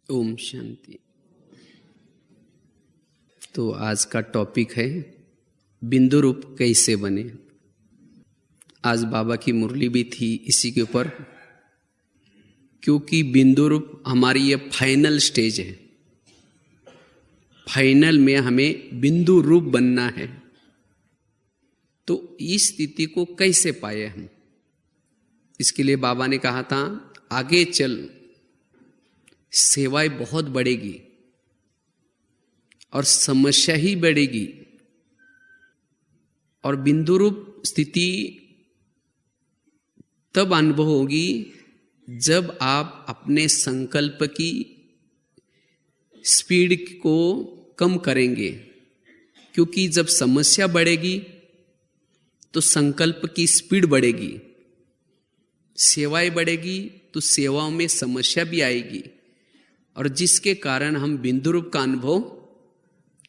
ओम शांति। तो आज का टॉपिक है बिंदु रूप कैसे बने। आज बाबा की मुरली भी थी इसी के ऊपर, क्योंकि बिंदु रूप हमारी ये फाइनल स्टेज है। फाइनल में हमें बिंदु रूप बनना है। तो इस स्थिति को कैसे पाए हम, इसके लिए बाबा ने कहा था आगे चल सेवाएं बहुत बढ़ेगी और समस्या ही बढ़ेगी, और बिंदु रूप स्थिति तब अनुभव होगी जब आप अपने संकल्प की स्पीड को कम करेंगे। क्योंकि जब समस्या बढ़ेगी तो संकल्प की स्पीड बढ़ेगी, सेवाएं बढ़ेगी तो सेवाओं में समस्या भी आएगी, और जिसके कारण हम बिंदु रूप का अनुभव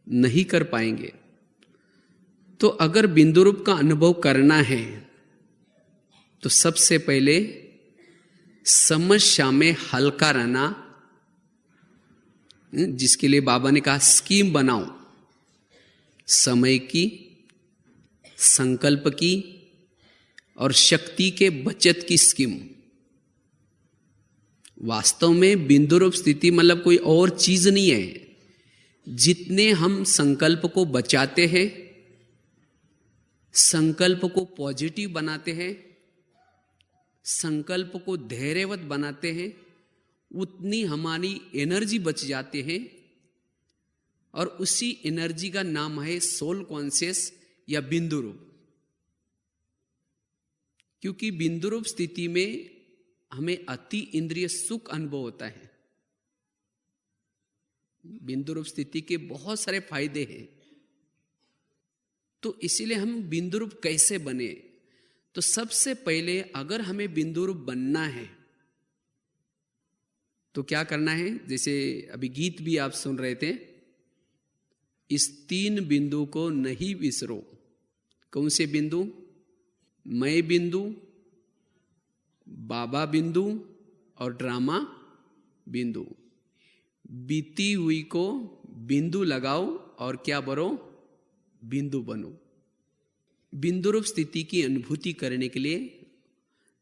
नहीं कर पाएंगे। तो अगर बिंदु रूप का अनुभव करना है तो सबसे पहले समस्या में हल्का रहना, जिसके लिए बाबा ने कहा स्कीम बनाओ, समय की, संकल्प की और शक्ति के बचत की स्कीम। वास्तव में बिंदु रूप स्थिति मतलब कोई और चीज नहीं है। जितने हम संकल्प को बचाते हैं, संकल्प को पॉजिटिव बनाते हैं, संकल्प को धैर्यवत बनाते हैं, उतनी हमारी एनर्जी बच जाती है। और उसी एनर्जी का नाम है सोल कॉन्शियस या बिंदु रूप। क्योंकि बिंदु रूप स्थिति में हमें अति इंद्रिय सुख अनुभव होता है। बिंदु रूप स्थिति के बहुत सारे फायदे हैं। तो इसीलिए हम बिंदु रूप कैसे बने, तो सबसे पहले अगर हमें बिंदु रूप बनना है तो क्या करना है। जैसे अभी गीत भी आप सुन रहे थे, इस 3 बिंदु को नहीं विसरो। कौन से बिंदु? मैं बिंदु, बाबा बिंदु और ड्रामा बिंदु। बीती हुई को बिंदु लगाओ और क्या बनो? बिंदु बनो। बिंदु रूप स्थिति की अनुभूति करने के लिए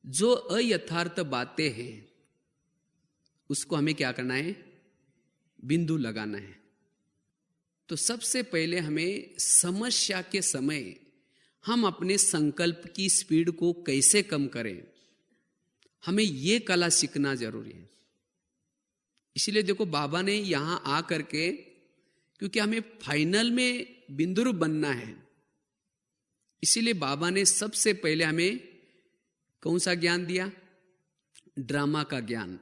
जो अयथार्थ बातें हैं उसको हमें क्या करना है? बिंदु लगाना है। तो सबसे पहले हमें समस्या के समय हम अपने संकल्प की स्पीड को कैसे कम करें, हमें यह कला सीखना जरूरी है। इसलिए देखो बाबा ने यहां आकर के, क्योंकि हमें फाइनल में बिंदु रूप बनना है, इसीलिए बाबा ने सबसे पहले हमें कौन सा ज्ञान दिया? ड्रामा का ज्ञान।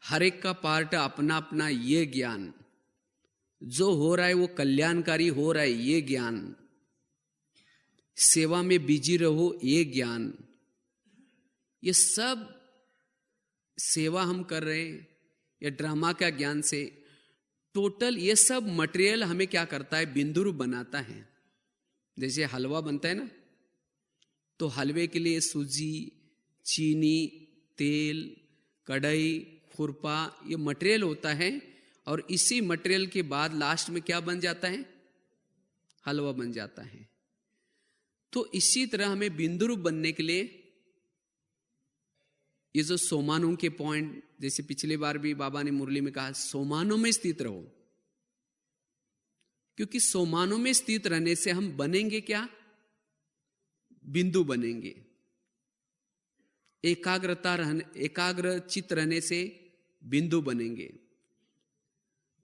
हर एक का पार्ट अपना अपना ये ज्ञान, जो हो रहा है वो कल्याणकारी हो रहा है ये ज्ञान, सेवा में बिजी रहो ये ज्ञान। ये सब सेवा हम कर रहे हैं या ड्रामा का ज्ञान से टोटल ये सब मटेरियल हमें क्या करता है? बिंदु रूप बनाता है। जैसे हलवा बनता है ना, तो हलवे के लिए सूजी, चीनी, तेल, कढ़ाई, खुरपा ये मटेरियल होता है, और इसी मटेरियल के बाद लास्ट में क्या बन जाता है? हलवा बन जाता है। तो इसी तरह हमें बिंदु रूप बनने के लिए ये जो सोमानों के पॉइंट, जैसे पिछली बार भी बाबा ने मुरली में कहा सोमानों में स्थित रहो। क्योंकि सोमानों में स्थित रहने से हम बनेंगे क्या? बिंदु बनेंगे। एकाग्र चित्त रहने से बिंदु बनेंगे।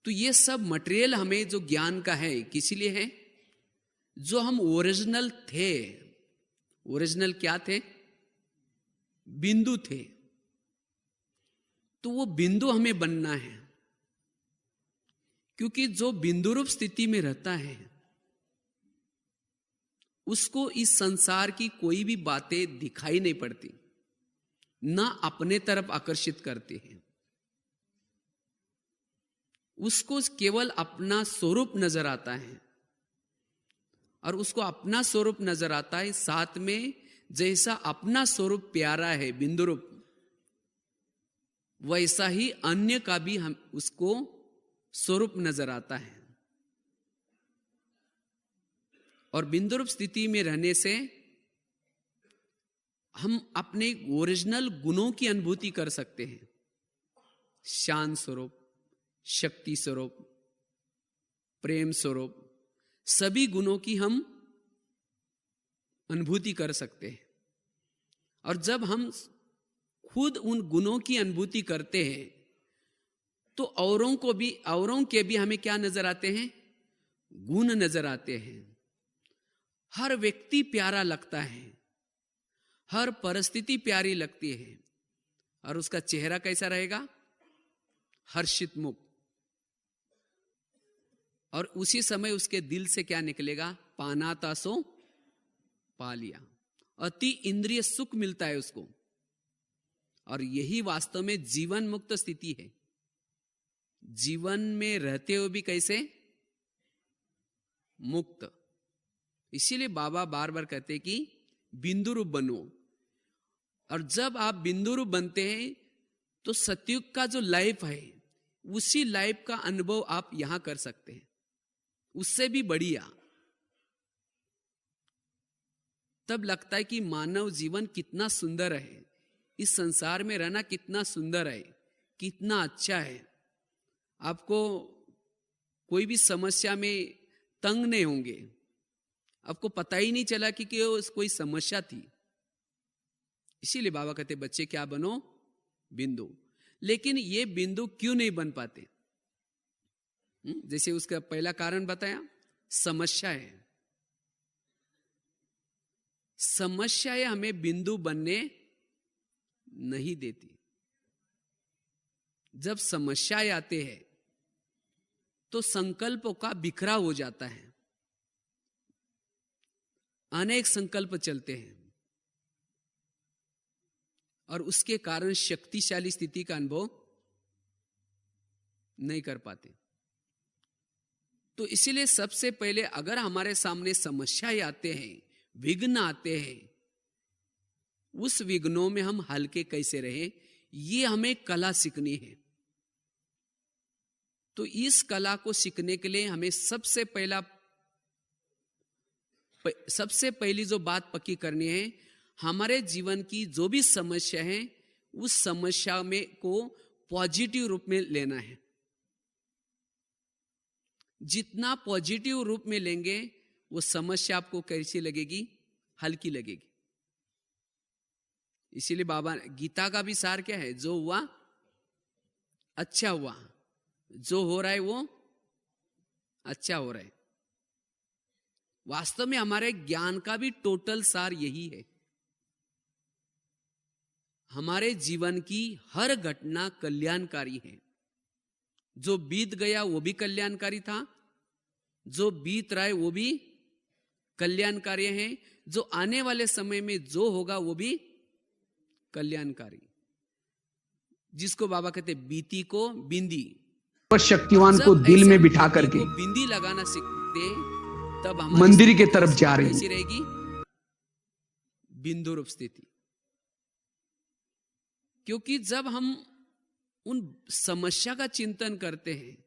तो ये सब मटेरियल हमें जो ज्ञान का है किस लिए है? जो हम ओरिजिनल थे। ओरिजिनल क्या थे? बिंदु थे। तो वो बिंदु हमें बनना है। क्योंकि जो बिंदु रूप स्थिति में रहता है उसको इस संसार की कोई भी बातें दिखाई नहीं पड़ती, ना अपने तरफ आकर्षित करती हैं। उसको केवल अपना स्वरूप नजर आता है, और उसको अपना स्वरूप नजर आता है। साथ में जैसा अपना स्वरूप प्यारा है बिंदु रूप, वैसा ही अन्य का भी हम उसको स्वरूप नजर आता है। और बिंदु रूप स्थिति में रहने से हम अपने ओरिजिनल गुणों की अनुभूति कर सकते हैं। शांत स्वरूप, शक्ति स्वरूप, प्रेम स्वरूप, सभी गुणों की हम अनुभूति कर सकते हैं। और जब हम खुद उन गुणों की अनुभूति करते हैं तो औरों के भी हमें क्या नजर आते हैं? गुण नजर आते हैं। हर व्यक्ति प्यारा लगता है, हर परिस्थिति प्यारी लगती है, और उसका चेहरा कैसा रहेगा? हर्षित मुख। और उसी समय उसके दिल से क्या निकलेगा? पाना तासो पा लिया। अति इंद्रिय सुख मिलता है उसको। और यही वास्तव में जीवन मुक्त स्थिति है। जीवन में रहते हुए भी कैसे? मुक्त। इसीलिए बाबा बार बार कहते हैं कि बिंदु रूप बनो। और जब आप बिंदु रूप बनते हैं तो सतयुग का जो लाइफ है उसी लाइफ का अनुभव आप यहां कर सकते हैं, उससे भी बढ़िया। तब लगता है कि मानव जीवन कितना सुंदर है, इस संसार में रहना कितना सुंदर है, कितना अच्छा है। आपको कोई भी समस्या में तंग नहीं होंगे, आपको पता ही नहीं चला कि कोई समस्या थी। इसीलिए बाबा कहते बच्चे क्या बनो? बिंदु। लेकिन ये बिंदु क्यों नहीं बन पाते? जैसे उसका पहला कारण बताया, समस्या है। समस्याएं हमें बिंदु बनने नहीं देती। जब समस्याएं आते हैं तो संकल्पों का बिखराव हो जाता है, अनेक संकल्प चलते हैं और उसके कारण शक्तिशाली स्थिति का अनुभव नहीं कर पाते। तो इसीलिए सबसे पहले अगर हमारे सामने समस्याएं आते हैं, विघ्न आते हैं, उस विघ्नों में हम हल्के कैसे रहे, ये हमें कला सीखनी है। तो इस कला को सीखने के लिए हमें सबसे पहली जो बात पक्की करनी है, हमारे जीवन की जो भी समस्या है उस समस्या में को पॉजिटिव रूप में लेना है। जितना पॉजिटिव रूप में लेंगे वो समस्या आपको कैसी लगेगी? हल्की लगेगी। इसीलिए बाबा गीता का भी सार क्या है? जो हुआ अच्छा हुआ, जो हो रहा है वो अच्छा हो रहा है। वास्तव में हमारे ज्ञान का भी टोटल सार यही है। हमारे जीवन की हर घटना कल्याणकारी है। जो बीत गया वो भी कल्याणकारी था, जो बीत रहा है वो भी कल्याणकारी है, जो आने वाले समय में जो होगा वो भी कल्याणकारी। जिसको बाबा कहते बीती को बिंदी, शक्तिवान को दिल में बिठा करके बिंदी लगाना सीखते तब मंदिर के तरफ जा रही कैसी रहेगी? बिंदु रूप स्थिति। क्योंकि जब हम उन समस्या का चिंतन करते हैं,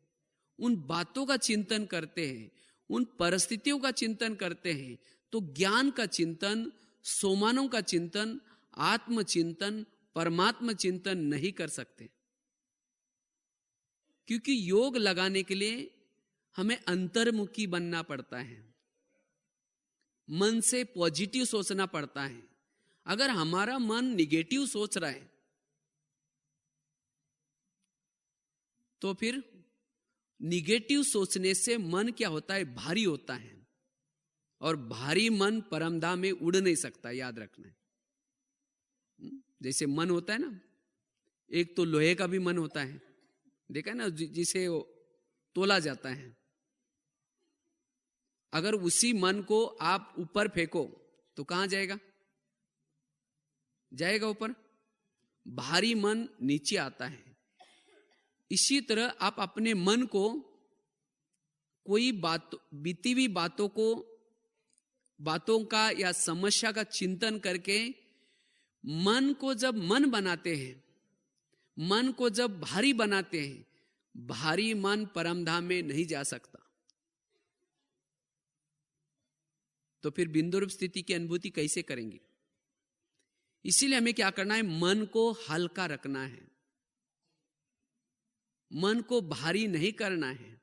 उन बातों का चिंतन करते हैं, उन परिस्थितियों का चिंतन करते हैं, तो ज्ञान का चिंतन, सोमानों का चिंतन, आत्मचिंतन, परमात्मा चिंतन नहीं कर सकते। क्योंकि योग लगाने के लिए हमें अंतर्मुखी बनना पड़ता है, मन से पॉजिटिव सोचना पड़ता है। अगर हमारा मन निगेटिव सोच रहा है तो फिर निगेटिव सोचने से मन क्या होता है? भारी होता है। और भारी मन परमधाम में उड़ नहीं सकता, याद रखना है। जैसे मन होता है ना, एक तो लोहे का भी मन होता है, देखा ना, जिसे तोला जाता है। अगर उसी मन को आप ऊपर फेंको तो कहां जाएगा? जाएगा ऊपर। भारी मन नीचे आता है। इसी तरह आप अपने मन को कोई बीती हुई बातों का या समस्या का चिंतन करके मन को जब मन बनाते हैं, मन को जब भारी बनाते हैं, भारी मन परमधाम में नहीं जा सकता। तो फिर बिंदु रूप स्थिति की अनुभूति कैसे करेंगे? इसीलिए हमें क्या करना है? मन को हल्का रखना है, मन को भारी नहीं करना है।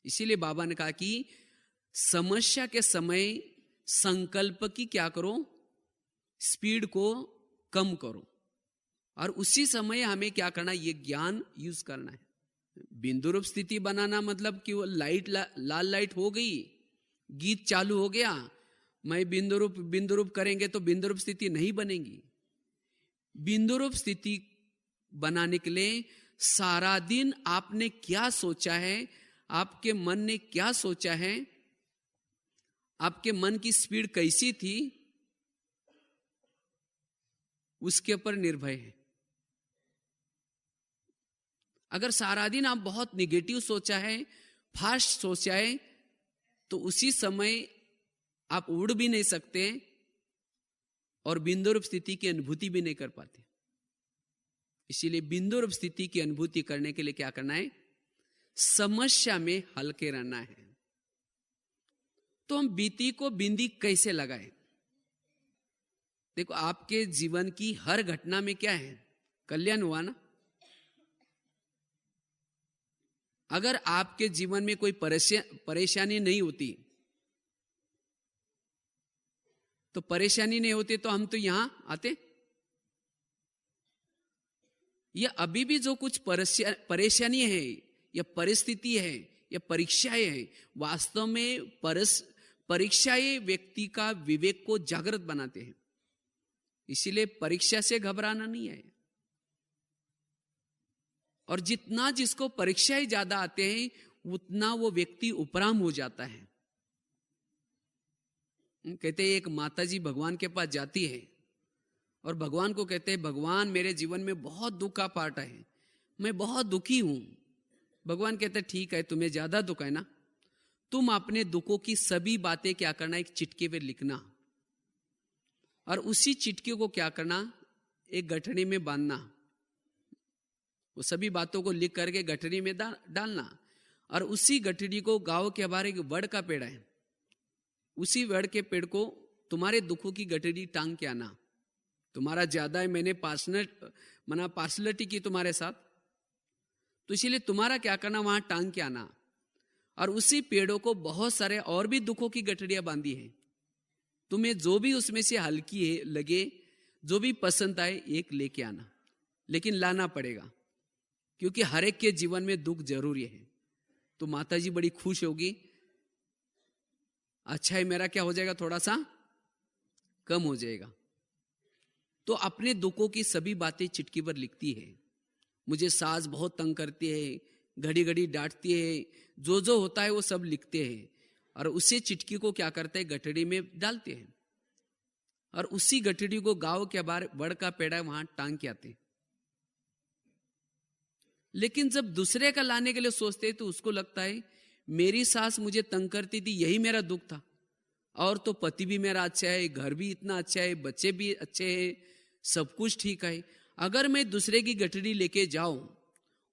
इसीलिए बाबा ने कहा कि समस्या के समय संकल्प की क्या करो? स्पीड को कम करो, और उसी समय हमें क्या करना है? ये ज्ञान यूज करना है। बिंदु रूप स्थिति बनाना मतलब कि वो लाइट लाल लाइट हो गई, गीत चालू हो गया, मैं बिंदु रूप करेंगे तो बिंदु रूप स्थिति नहीं बनेगी। बिंदु रूप स्थिति बनाने के लिए सारा दिन आपने क्या सोचा है, आपके मन ने क्या सोचा है, आपके मन की स्पीड कैसी थी, उसके ऊपर निर्भर है। अगर सारा दिन आप बहुत निगेटिव सोचा है, फास्ट सोचा है, तो उसी समय आप उड़ भी नहीं सकते और बिंदु रूप स्थिति की अनुभूति भी नहीं कर पाते। इसीलिए बिंदु रूप स्थिति की अनुभूति करने के लिए क्या करना है? समस्या में हल्के रहना है। तो हम बीती को बिंदी कैसे लगाएं? देखो, आपके जीवन की हर घटना में क्या है? कल्याण हुआ ना। अगर आपके जीवन में कोई परेशानी नहीं होती, तो परेशानी नहीं होती तो हम तो यहां आते। या अभी भी जो कुछ परेशानी है या परिस्थिति है या परीक्षाएं हैं, वास्तव में परीक्षाएं व्यक्ति का विवेक को जागृत बनाते हैं। इसीलिए परीक्षा से घबराना नहीं है। और जितना जिसको परीक्षाएं ज्यादा आते हैं, उतना वो व्यक्ति उपराम हो जाता है। कहते हैं एक माताजी भगवान के पास जाती है और भगवान को कहते हैं, भगवान मेरे जीवन में बहुत दुख का पार्ट है, मैं बहुत दुखी हूं। भगवान कहते हैं, ठीक है, तुम्हें ज्यादा दुख है ना, तुम अपने दुखों की सभी बातें क्या करना, एक चिटके पे लिखना, और उसी चिटके को क्या करना, एक गठरी में बांधना। वो सभी बातों को लिख करके गठरी में डालना, और उसी गठरी को गांव के बाहर एक वड़ का पेड़ है, उसी वड़ के पेड़ को तुम्हारे दुखों की गठरी टांग के आना। तुम्हारा ज्यादा है, मैंने पार्सलिटी की तुम्हारे साथ, तो इसीलिए तुम्हारा क्या करना, वहां टांग के आना। और उसी पेड़ों को बहुत सारे और भी दुखों की गठरियां बांधी है। तुम्हें जो भी उसमें से हल्की है लगे, जो भी पसंद आए, एक लेके आना, लेकिन लाना पड़ेगा, क्योंकि हर एक के जीवन में दुख जरूरी है। तो माताजी बड़ी खुश होगी, अच्छा है, मेरा क्या हो जाएगा, थोड़ा सा कम हो जाएगा। तो अपने दुखों की सभी बातें चिटकी पर लिखती है। मुझे सास बहुत तंग करती है, घड़ी घड़ी डांटती है, जो जो होता है वो सब लिखते हैं, और उसी चिटकी को क्या करते हैं, गठड़ी में डालते हैं, और उसी गठड़ी को गांव के बाहर बड़ का पेड़ा वहां टांग के आते हैं। लेकिन जब दूसरे का लाने के लिए सोचते हैं तो उसको लगता है, मेरी सास मुझे तंग करती थी, यही मेरा दुख था, और तो पति भी मेरा अच्छा है, घर भी इतना अच्छा है, बच्चे भी अच्छे हैं, सब कुछ ठीक है। अगर मैं दूसरे की गठरी लेके जाऊं,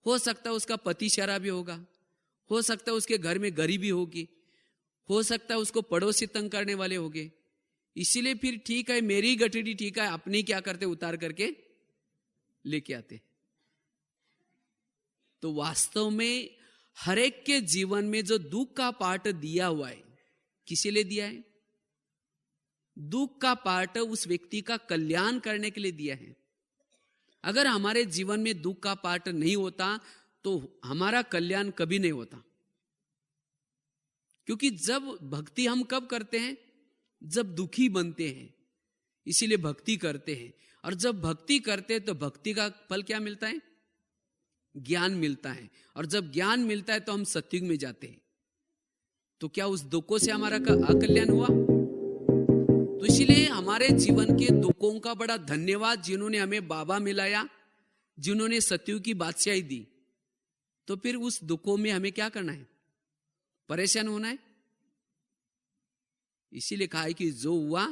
हो सकता है उसका पति शराबी होगा, हो सकता है उसके घर में गरीबी होगी, हो सकता है उसको पड़ोसी तंग करने वाले होंगे। इसीलिए फिर ठीक है, मेरी गठरी ठीक है, अपनी क्या करते, उतार करके लेके आते। तो वास्तव में हर एक के जीवन में जो दुख का पार्ट दिया हुआ है, किसी लिए दिया है? दुख का पार्ट उस व्यक्ति का कल्याण करने के लिए दिया है। अगर हमारे जीवन में दुख का पार्ट नहीं होता तो हमारा कल्याण कभी नहीं होता। क्योंकि जब भक्ति हम कब करते हैं, जब दुखी बनते हैं, इसीलिए भक्ति करते हैं। और जब भक्ति करते हैं तो भक्ति का फल क्या मिलता है, ज्ञान मिलता है। और जब ज्ञान मिलता है तो हम सत्युग में जाते हैं। तो क्या उस दुखों से हमारा अकल्याण हुआ? तो इसीलिए हमारे जीवन के दुखों का बड़ा धन्यवाद, जिन्होंने हमें बाबा मिलाया, जिन्होंने सत्युग की बादशाही दी। तो फिर उस दुखों में हमें क्या करना है, परेशान होना है? इसीलिए कहा है कि जो हुआ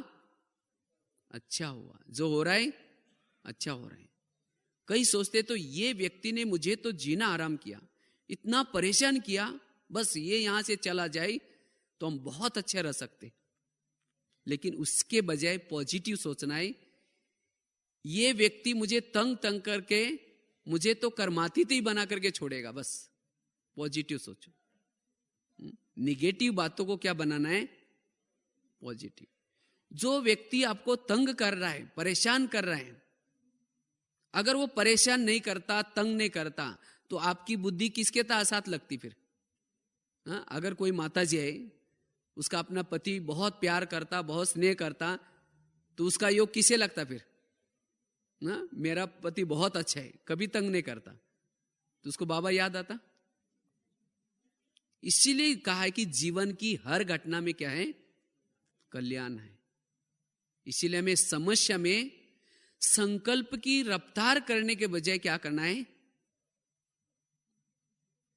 अच्छा हुआ, जो हो रहा है अच्छा हो रहा है। कई सोचते तो ये व्यक्ति ने मुझे तो जीना आराम किया, इतना परेशान किया, बस ये यहां से चला जाए तो हम बहुत अच्छे रह सकते। लेकिन उसके बजाय पॉजिटिव सोचना है, ये व्यक्ति मुझे तंग तंग करके मुझे तो कर्मातीत ही बना करके छोड़ेगा। बस पॉजिटिव सोचो, निगेटिव बातों को क्या बनाना है, पॉजिटिव। जो व्यक्ति आपको तंग कर रहा है, परेशान कर रहा है, अगर वो परेशान नहीं करता, तंग नहीं करता, तो आपकी बुद्धि किसके साथ लगती फिर? अगर कोई माता जी है, उसका अपना पति बहुत प्यार करता, बहुत स्नेह करता, तो उसका योग किसे लगता फिर? मेरा पति बहुत अच्छा है, कभी तंग नहीं करता, तो उसको बाबा याद आता। इसीलिए कहा है कि जीवन की हर घटना में क्या है, कल्याण है। इसीलिए हमें समस्या में संकल्प की रफ्तार करने के बजाय क्या करना है,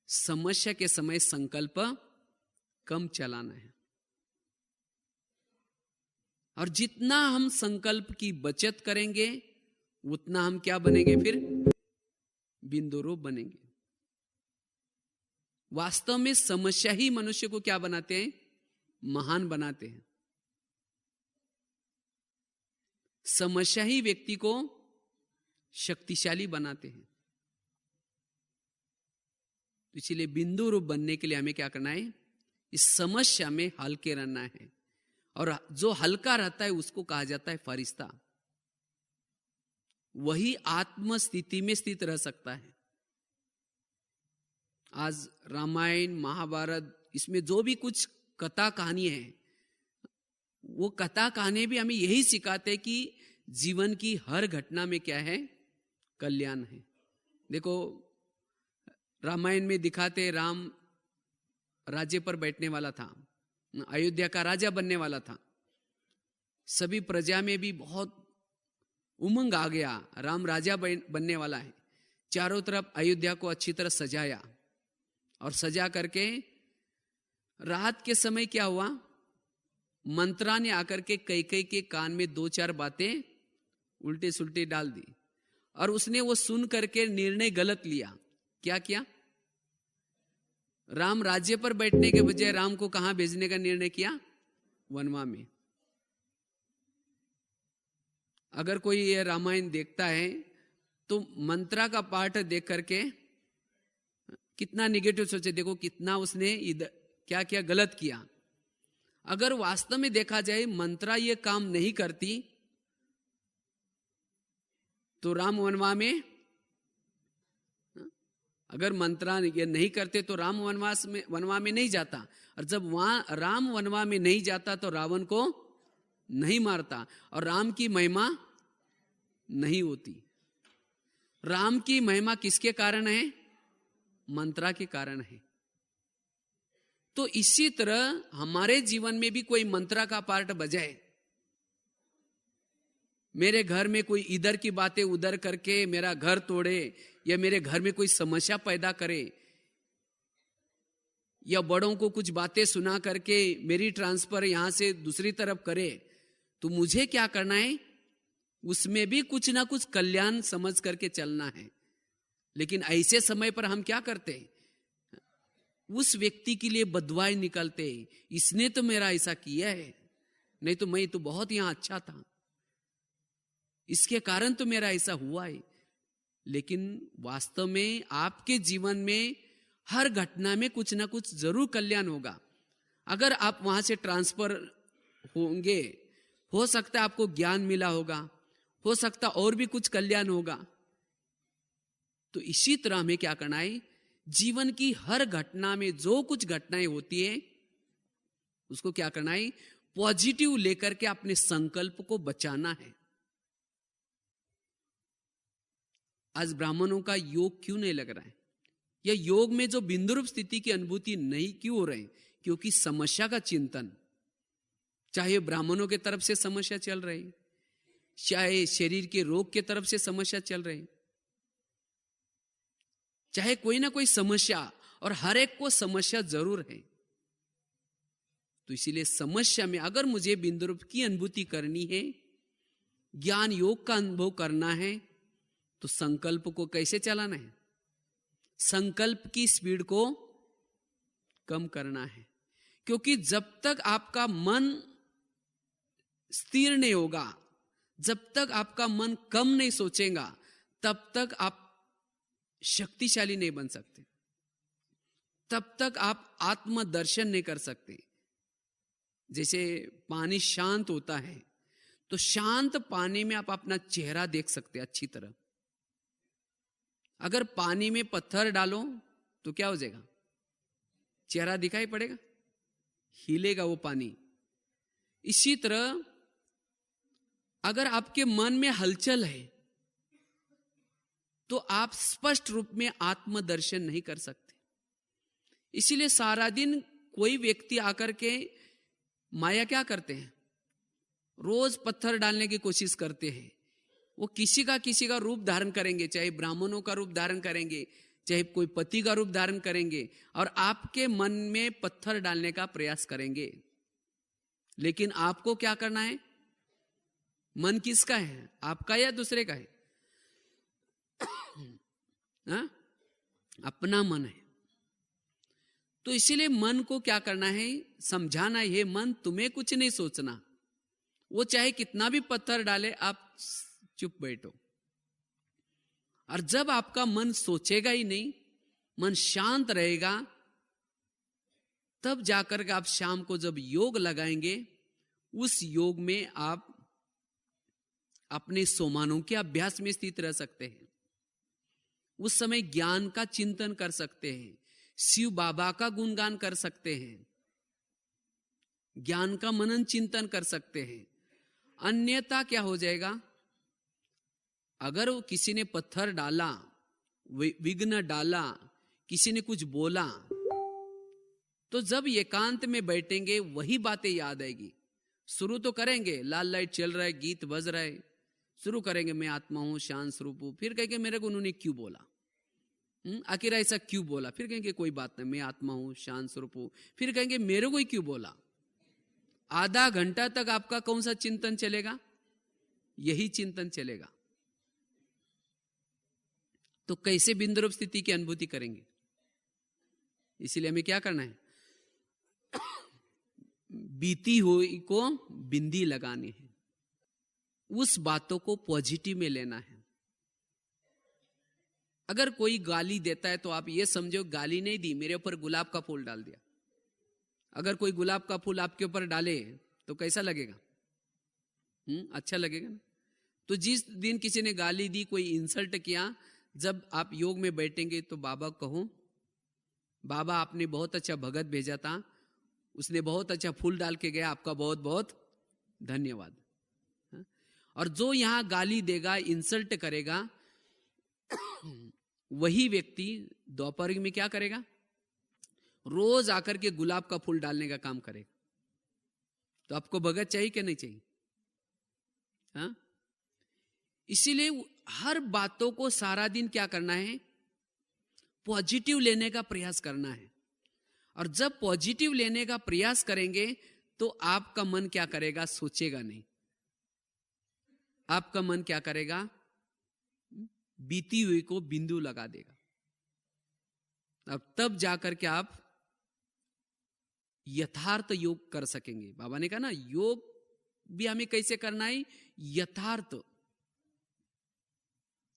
समस्या के समय संकल्प कम चलाना है। और जितना हम संकल्प की बचत करेंगे उतना हम क्या बनेंगे फिर, बिंदु रूप बनेंगे। वास्तव में समस्या ही मनुष्य को क्या बनाते हैं, महान बनाते हैं। समस्या ही व्यक्ति को शक्तिशाली बनाते हैं। तो इसलिए बिंदु रूप बनने के लिए हमें क्या करना है, इस समस्या में हल्के रहना है। और जो हल्का रहता है उसको कहा जाता है फरिश्ता। वही आत्म स्थिति में स्थित रह सकता है। आज रामायण, महाभारत, इसमें जो भी कुछ कथा कहानी है, वो कथा कहानी भी हमें यही सिखाते हैं कि जीवन की हर घटना में क्या है, कल्याण है। देखो रामायण में दिखाते, राम राज्य पर बैठने वाला था, अयोध्या का राजा बनने वाला था। सभी प्रजा में भी बहुत उमंग आ गया, राम राजा बनने वाला है। चारों तरफ अयोध्या को अच्छी तरह सजाया, और सजा करके रात के समय क्या हुआ, मंत्रा ने आकर के कैकेयी के कान में 2-4 बातें उल्टे सुल्टे डाल दी, और उसने वो सुन करके निर्णय गलत लिया। क्या किया, राम राज्य पर बैठने के बजाय राम को कहां भेजने का निर्णय किया, वनवा में। अगर कोई ये रामायण देखता है तो मंत्रा का पाठ देख करके कितना निगेटिव सोचे, देखो कितना उसने क्या क्या गलत किया। अगर वास्तव में देखा जाए मंत्रा ये काम नहीं करती तो राम वनवा में, अगर मंत्रा ये नहीं करते तो राम वनवा में नहीं जाता। और जब वहां राम वनवा में नहीं जाता तो रावण को नहीं मारता, और राम की महिमा नहीं होती। राम की महिमा किसके कारण है, मंत्रा के कारण है। तो इसी तरह हमारे जीवन में भी कोई मंत्रा का पार्ट बजाए। मेरे घर में कोई इधर की बातें उधर करके मेरा घर तोड़े, या मेरे घर में कोई समस्या पैदा करे, या बड़ों को कुछ बातें सुना करके मेरी ट्रांसफर यहां से दूसरी तरफ करे, तो मुझे क्या करना है, उसमें भी कुछ ना कुछ कल्याण समझ करके चलना है। लेकिन ऐसे समय पर हम क्या करते, उस व्यक्ति के लिए बदवाई निकलते, इसने तो मेरा ऐसा किया है, नहीं तो मैं तो बहुत यहां अच्छा था, इसके कारण तो मेरा ऐसा हुआ है। लेकिन वास्तव में आपके जीवन में हर घटना में कुछ ना कुछ जरूर कल्याण होगा। अगर आप वहां से ट्रांसफर होंगे, हो सकता है आपको ज्ञान मिला होगा, हो सकता और भी कुछ कल्याण होगा। तो इसी तरह हमें क्या करना है, जीवन की हर घटना में जो कुछ घटनाएं होती है उसको क्या करना है, पॉजिटिव लेकर के अपने संकल्प को बचाना है। आज ब्राह्मणों का योग क्यों नहीं लग रहा है, या योग में जो बिंदु रूप स्थिति की अनुभूति नहीं क्यों हो रही, क्योंकि समस्या का चिंतन, चाहे ब्राह्मणों के तरफ से समस्या चल रही, चाहे शरीर के रोग के तरफ से समस्या चल रही, चाहे कोई ना कोई समस्या, और हर एक को समस्या जरूर है। तो इसीलिए समस्या में अगर मुझे बिंदु रूप की अनुभूति करनी है, ज्ञान योग का अनुभव करना है, तो संकल्प को कैसे चलाना है? संकल्प की स्पीड को कम करना है, क्योंकि जब तक आपका मन स्थिर नहीं होगा, जब तक आपका मन कम नहीं सोचेगा, तब तक आप शक्तिशाली नहीं बन सकते, तब तक आप आत्मदर्शन नहीं कर सकते। जैसे पानी शांत होता है तो शांत पानी में आप अपना चेहरा देख सकते हैं अच्छी तरह। अगर पानी में पत्थर डालो तो क्या हो जाएगा? चेहरा दिखाई पड़ेगा, हिलेगा वो पानी। इसी तरह अगर आपके मन में हलचल है तो आप स्पष्ट रूप में आत्मदर्शन नहीं कर सकते। इसीलिए सारा दिन कोई व्यक्ति आकर के माया क्या करते हैं? रोज पत्थर डालने की कोशिश करते हैं। वो किसी का रूप धारण करेंगे, चाहे ब्राह्मणों का रूप धारण करेंगे, चाहे कोई पति का रूप धारण करेंगे, और आपके मन में पत्थर डालने का प्रयास करेंगे। लेकिन आपको क्या करना है? मन किसका है? आपका या दूसरे का है? हा? अपना मन है। तो इसीलिए मन को क्या करना है? समझाना है, हे मन तुम्हें कुछ नहीं सोचना। वो चाहे कितना भी पत्थर डाले, आप चुप बैठो। और जब आपका मन सोचेगा ही नहीं, मन शांत रहेगा, तब जाकर के आप शाम को जब योग लगाएंगे, उस योग में आप अपने सोमानों के अभ्यास में स्थित रह सकते हैं। उस समय ज्ञान का चिंतन कर सकते हैं, शिव बाबा का गुणगान कर सकते हैं, ज्ञान का मनन चिंतन कर सकते हैं। अन्यथा क्या हो जाएगा? अगर किसी ने पत्थर डाला, विघ्न डाला, किसी ने कुछ बोला, तो जब एकांत में बैठेंगे वही बातें याद आएगी। शुरू तो करेंगे, लाल लाइट चल रहा है, गीत बज रहा है, शुरू करेंगे मैं आत्मा हूं, शांत स्वरूप हूं, फिर कहेंगे मेरे को उन्होंने क्यों बोला, आखिर ऐसा क्यों बोला, फिर कहेंगे कोई बात नहीं, मैं आत्मा हूं, शांत स्वरूप हूं, फिर कहेंगे मेरे को ही क्यों बोला। आधा घंटा तक आपका कौन सा चिंतन चलेगा? यही चिंतन चलेगा। तो कैसे बिंदुरूप स्थिति की अनुभूति करेंगे? इसीलिए हमें क्या करना है? बीती हुई को बिंदी लगानी है, उस बातों को पॉजिटिव में लेना है। अगर कोई गाली देता है तो आप ये समझो गाली नहीं दी, मेरे ऊपर गुलाब का फूल डाल दिया। अगर कोई गुलाब का फूल आपके ऊपर डाले तो कैसा लगेगा? अच्छा लगेगा ना। तो जिस दिन किसी ने गाली दी, कोई इंसल्ट किया, जब आप योग में बैठेंगे तो बाबा कहो, बाबा आपने बहुत अच्छा भगत भेजा था, उसने बहुत अच्छा फूल डाल के गया, आपका बहुत बहुत धन्यवाद। और जो यहां गाली देगा, इंसल्ट करेगा, वही व्यक्ति दोपहर में क्या करेगा? रोज आकर के गुलाब का फूल डालने का काम करेगा। तो आपको भगत चाहिए कि नहीं चाहिए? हाँ? इसीलिए हर बातों को सारा दिन क्या करना है? पॉजिटिव लेने का प्रयास करना है। और जब पॉजिटिव लेने का प्रयास करेंगे तो आपका मन क्या करेगा? सोचेगा नहीं। आपका मन क्या करेगा? बीती हुई को बिंदु लगा देगा। अब तब जाकर के आप यथार्थ योग कर सकेंगे। बाबा ने कहा ना, योग भी हमें कैसे करना है? यथार्थ।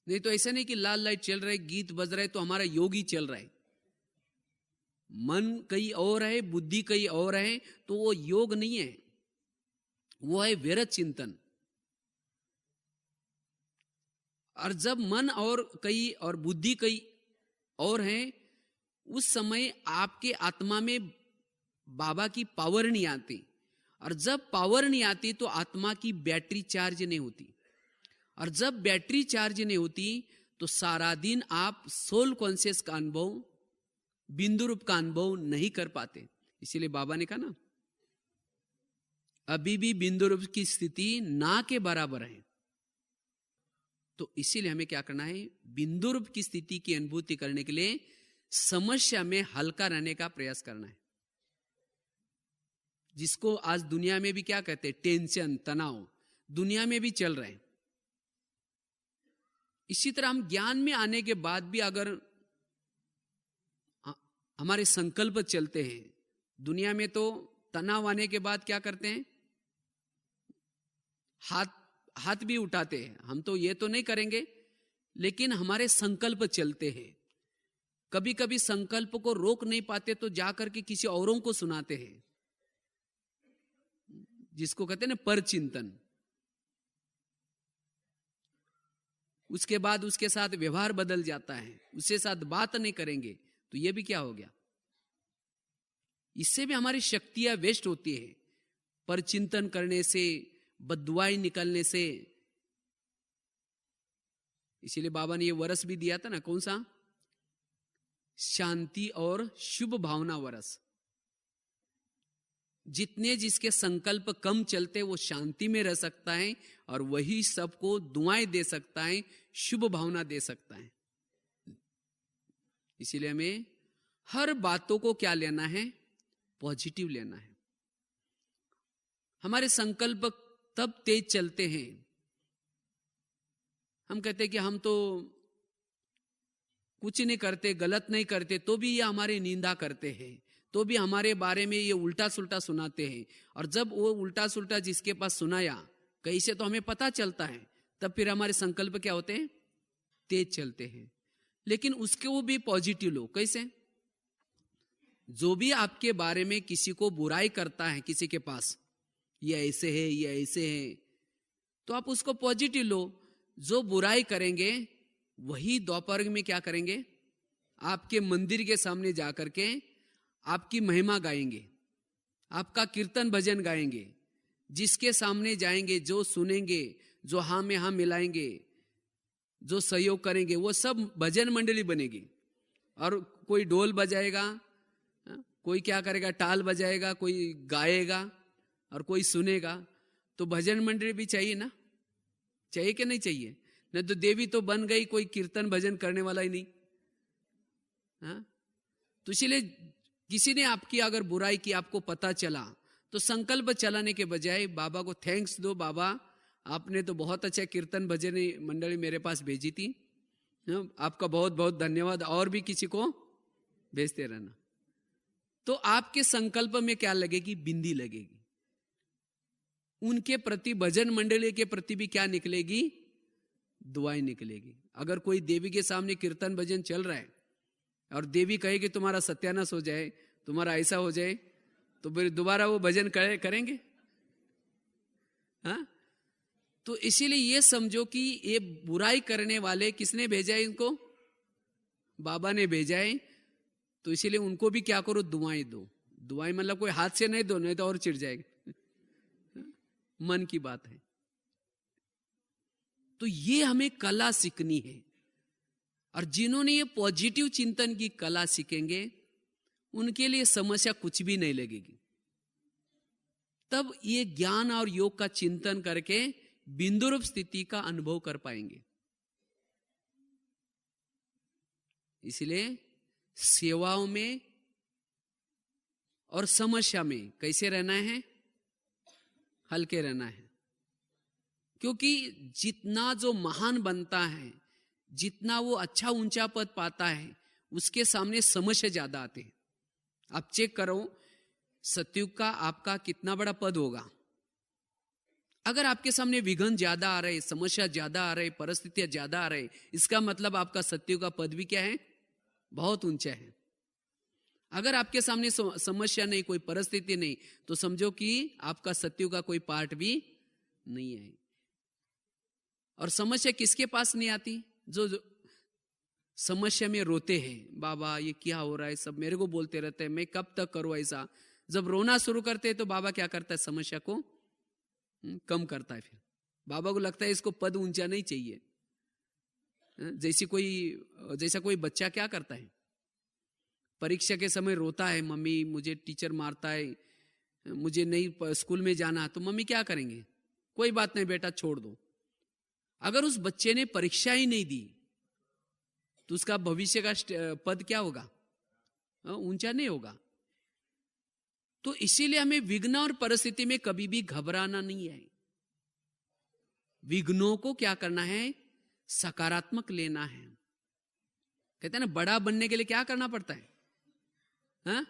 नहीं तो ऐसा नहीं कि लाल लाइट चल रहा है, गीत बज रहा है तो हमारा योग ही चल रहा है। मन कहीं और है, बुद्धि कहीं और है, तो वो योग नहीं है, वो है व्यर्थ चिंतन। और जब मन और कहीं और बुद्धि कहीं और है, उस समय आपके आत्मा में बाबा की पावर नहीं आती। और जब पावर नहीं आती तो आत्मा की बैटरी चार्ज नहीं होती। और जब बैटरी चार्ज नहीं होती तो सारा दिन आप सोल कॉन्शियस का अनुभव, बिंदु रूप का अनुभव नहीं कर पाते। इसीलिए बाबा ने कहा ना, अभी भी बिंदु रूप की स्थिति ना के बराबर है। तो इसीलिए हमें क्या करना है? बिंदु रूप की स्थिति की अनुभूति करने के लिए समस्या में हल्का रहने का प्रयास करना है। जिसको आज दुनिया में भी क्या कहते हैं? टेंशन, तनाव दुनिया में भी चल रहे हैं। इसी तरह हम ज्ञान में आने के बाद भी अगर हमारे संकल्प चलते हैं, दुनिया में तो तनाव आने के बाद क्या करते हैं, हाथ भी उठाते हैं। हम तो ये तो नहीं करेंगे, लेकिन हमारे संकल्प चलते हैं। कभी कभी संकल्प को रोक नहीं पाते तो जाकर के किसी औरों को सुनाते हैं, जिसको कहते हैं ना परचिंतन। उसके बाद उसके साथ व्यवहार बदल जाता है, उसके साथ बात नहीं करेंगे तो ये भी क्या हो गया, इससे भी हमारी शक्तियां वेस्ट होती है। परचिंतन करने से, बददुआई निकलने से। इसीलिए बाबा ने ये वरस भी दिया था ना, कौन सा, शांति और शुभ भावना वरस। जितने जिसके संकल्प कम चलते वो शांति में रह सकता है, और वही सबको दुआएं दे सकता है, शुभ भावना दे सकता है। इसीलिए हमें हर बातों को क्या लेना है, पॉजिटिव लेना है। हमारे संकल्प तब तेज चलते हैं, हम कहते हैं कि हम तो कुछ नहीं करते, गलत नहीं करते, तो भी ये हमारी निंदा करते हैं, तो भी हमारे बारे में ये उल्टा सुल्टा सुनाते हैं। और जब वो उल्टा सुल्टा जिसके पास सुनाया कहीं से तो हमें पता चलता है, तब फिर हमारे संकल्प क्या होते हैं, तेज चलते हैं। लेकिन उसके वो भी पॉजिटिव लो। कैसे, जो भी आपके बारे में किसी को बुराई करता है, किसी के पास ये ऐसे है, ये ऐसे है, तो आप उसको पॉजिटिव लो। जो बुराई करेंगे वही दोपहर में क्या करेंगे, आपके मंदिर के सामने जाकर के आपकी महिमा गाएंगे, आपका कीर्तन भजन गाएंगे। जिसके सामने जाएंगे, जो सुनेंगे, जो हाँ में हाँ मिलाएंगे, जो सहयोग करेंगे, वो सब भजन मंडली बनेगी। और कोई ढोल बजाएगा, कोई क्या करेगा, टाल बजाएगा, कोई गाएगा और कोई सुनेगा। तो भजन मंडली भी चाहिए ना, चाहिए कि नहीं चाहिए? नहीं तो देवी तो बन गई, कोई कीर्तन भजन करने वाला ही नहीं। हाँ? तो इसलिए किसी ने आपकी अगर बुराई की, आपको पता चला, तो संकल्प चलाने के बजाय बाबा को थैंक्स दो, बाबा आपने तो बहुत अच्छा कीर्तन भजन मंडली मेरे पास भेजी थी, आपका बहुत बहुत धन्यवाद, और भी किसी को भेजते रहना। तो आपके संकल्प में क्या लगेगी, बिंदी लगेगी। उनके प्रति, भजन मंडली के प्रति भी क्या निकलेगी, दुआएं निकलेगी। अगर कोई देवी के सामने कीर्तन भजन चल रहा है और देवी कहे कि तुम्हारा सत्यानाश हो जाए, तुम्हारा ऐसा हो जाए, तो फिर दोबारा वो भजन करेंगे? हाँ? तो इसीलिए ये समझो कि ये बुराई करने वाले किसने भेजा है इनको, बाबा ने भेजा है। तो इसीलिए उनको भी क्या करो, दुआएं दो। दुआएं मतलब कोई हाथ से नहीं दो, नहीं तो और चिढ़ जाएगा, मन की बात है। तो ये हमें कला सीखनी है। और जिन्होंने ये पॉजिटिव चिंतन की कला सीखेंगे, उनके लिए समस्या कुछ भी नहीं लगेगी। तब ये ज्ञान और योग का चिंतन करके बिंदु रूप स्थिति का अनुभव कर पाएंगे। इसलिए सेवाओं में और समस्या में कैसे रहना है, हल्के रहना है। क्योंकि जितना जो महान बनता है, जितना वो अच्छा ऊंचा पद पाता है, उसके सामने समस्या ज्यादा आते हैं। आप चेक करो, सतयुग का आपका कितना बड़ा पद होगा। अगर आपके सामने विघ्न ज्यादा आ रहे, समस्या ज्यादा आ रहे, परिस्थितियां ज्यादा आ रहे, इसका मतलब आपका सतयुग का पद भी क्या है, बहुत ऊंचा है। अगर आपके सामने समस्या नहीं, कोई परिस्थिति नहीं, तो समझो कि आपका सतयुग का कोई पार्ट भी नहीं है। और समस्या किसके पास नहीं आती, जो समस्या में रोते हैं, बाबा ये क्या हो रहा है, सब मेरे को बोलते रहते हैं, मैं कब तक करूं ऐसा। जब रोना शुरू करते हैं तो बाबा क्या करता है, समस्या को कम करता है। फिर बाबा को लगता है इसको पद ऊंचा नहीं चाहिए। जैसा कोई बच्चा क्या करता है, परीक्षा के समय रोता है, मम्मी मुझे टीचर मारता है, मुझे नहीं स्कूल में जाना, तो मम्मी क्या करेंगे, कोई बात नहीं बेटा छोड़ दो। अगर उस बच्चे ने परीक्षा ही नहीं दी तो उसका भविष्य का पद क्या होगा, ऊंचा नहीं होगा। तो इसीलिए हमें विघ्न और परिस्थिति में कभी भी घबराना नहीं है। विघ्नों को क्या करना है, सकारात्मक लेना है। कहते हैं ना, बड़ा बनने के लिए क्या करना पड़ता है? हाँ?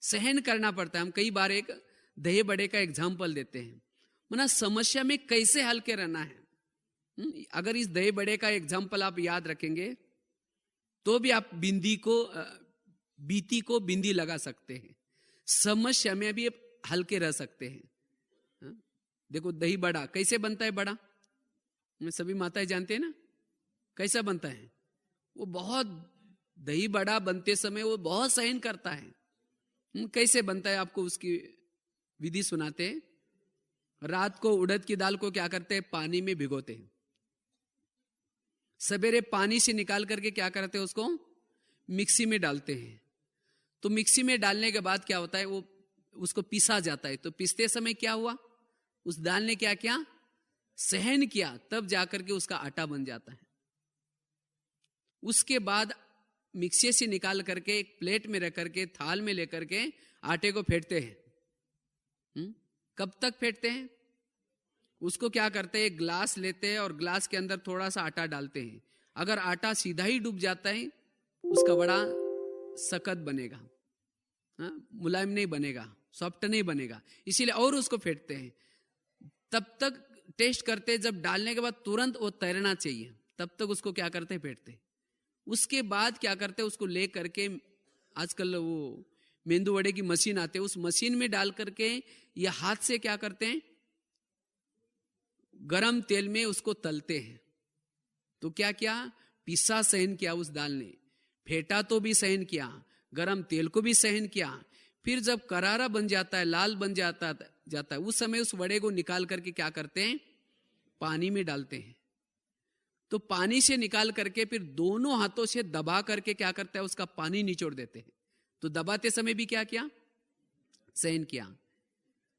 सहन करना पड़ता है। हम कई बार एक दही बड़े का एग्जाम्पल देते हैं, मना समस्या में कैसे हल के रहना है। अगर इस दही बड़े का एग्जाम्पल आप याद रखेंगे तो भी आप बीती को बिंदी लगा सकते हैं, समस्या में भी हल्के रह सकते हैं। हाँ? देखो दही बड़ा कैसे बनता है? बड़ा सभी माताएं जानते हैं ना कैसा बनता है। वो बहुत, दही बड़ा बनते समय वो बहुत सहन करता है। कैसे बनता है आपको उसकी विधि सुनाते हैं। रात को उड़द की दाल को क्या करते हैं? पानी में भिगोते हैं। सवेरे पानी से निकाल करके क्या करते हैं? उसको मिक्सी में डालते हैं। तो मिक्सी में डालने के बाद क्या होता है? वो उसको पीसा जाता है। तो पीसते समय क्या हुआ? उस दाल ने क्या किया? सहन किया, तब जाकर के उसका आटा बन जाता है। उसके बाद मिक्सी से निकाल करके एक प्लेट में रख करके थाल में लेकर के आटे को फेंटते हैं। कब तक फेंटते हैं? उसको क्या करते हैं? ग्लास लेते हैं और ग्लास के अंदर थोड़ा सा आटा डालते हैं। अगर आटा सीधा ही डूब जाता है उसका बड़ा सख्त बनेगा, मुलायम नहीं बनेगा, सॉफ्ट नहीं बनेगा, इसीलिए और उसको फेंटते हैं। तब तक टेस्ट करते हैं, जब डालने के बाद तुरंत वो तैरना चाहिए, तब तक उसको क्या करते हैं? फेंटते। उसके बाद क्या करते हैं? उसको ले करके, आजकल वो मेंदू वड़े की मशीन आते है, उस मशीन में डाल करके या हाथ से क्या करते हैं? गरम तेल में उसको तलते हैं। तो क्या किया? पिस्सा सहन किया उस दाल ने, फेंटा तो भी सहन किया, गरम तेल को भी सहन किया। फिर जब करारा बन जाता है, लाल बन जाता है, उस समय उस वड़े को निकाल करके क्या करते हैं? पानी में डालते हैं। तो पानी से निकाल करके फिर दोनों हाथों से दबा करके क्या करता है? उसका पानी निचोड़ देते हैं। तो दबाते समय भी क्या किया? सहन किया।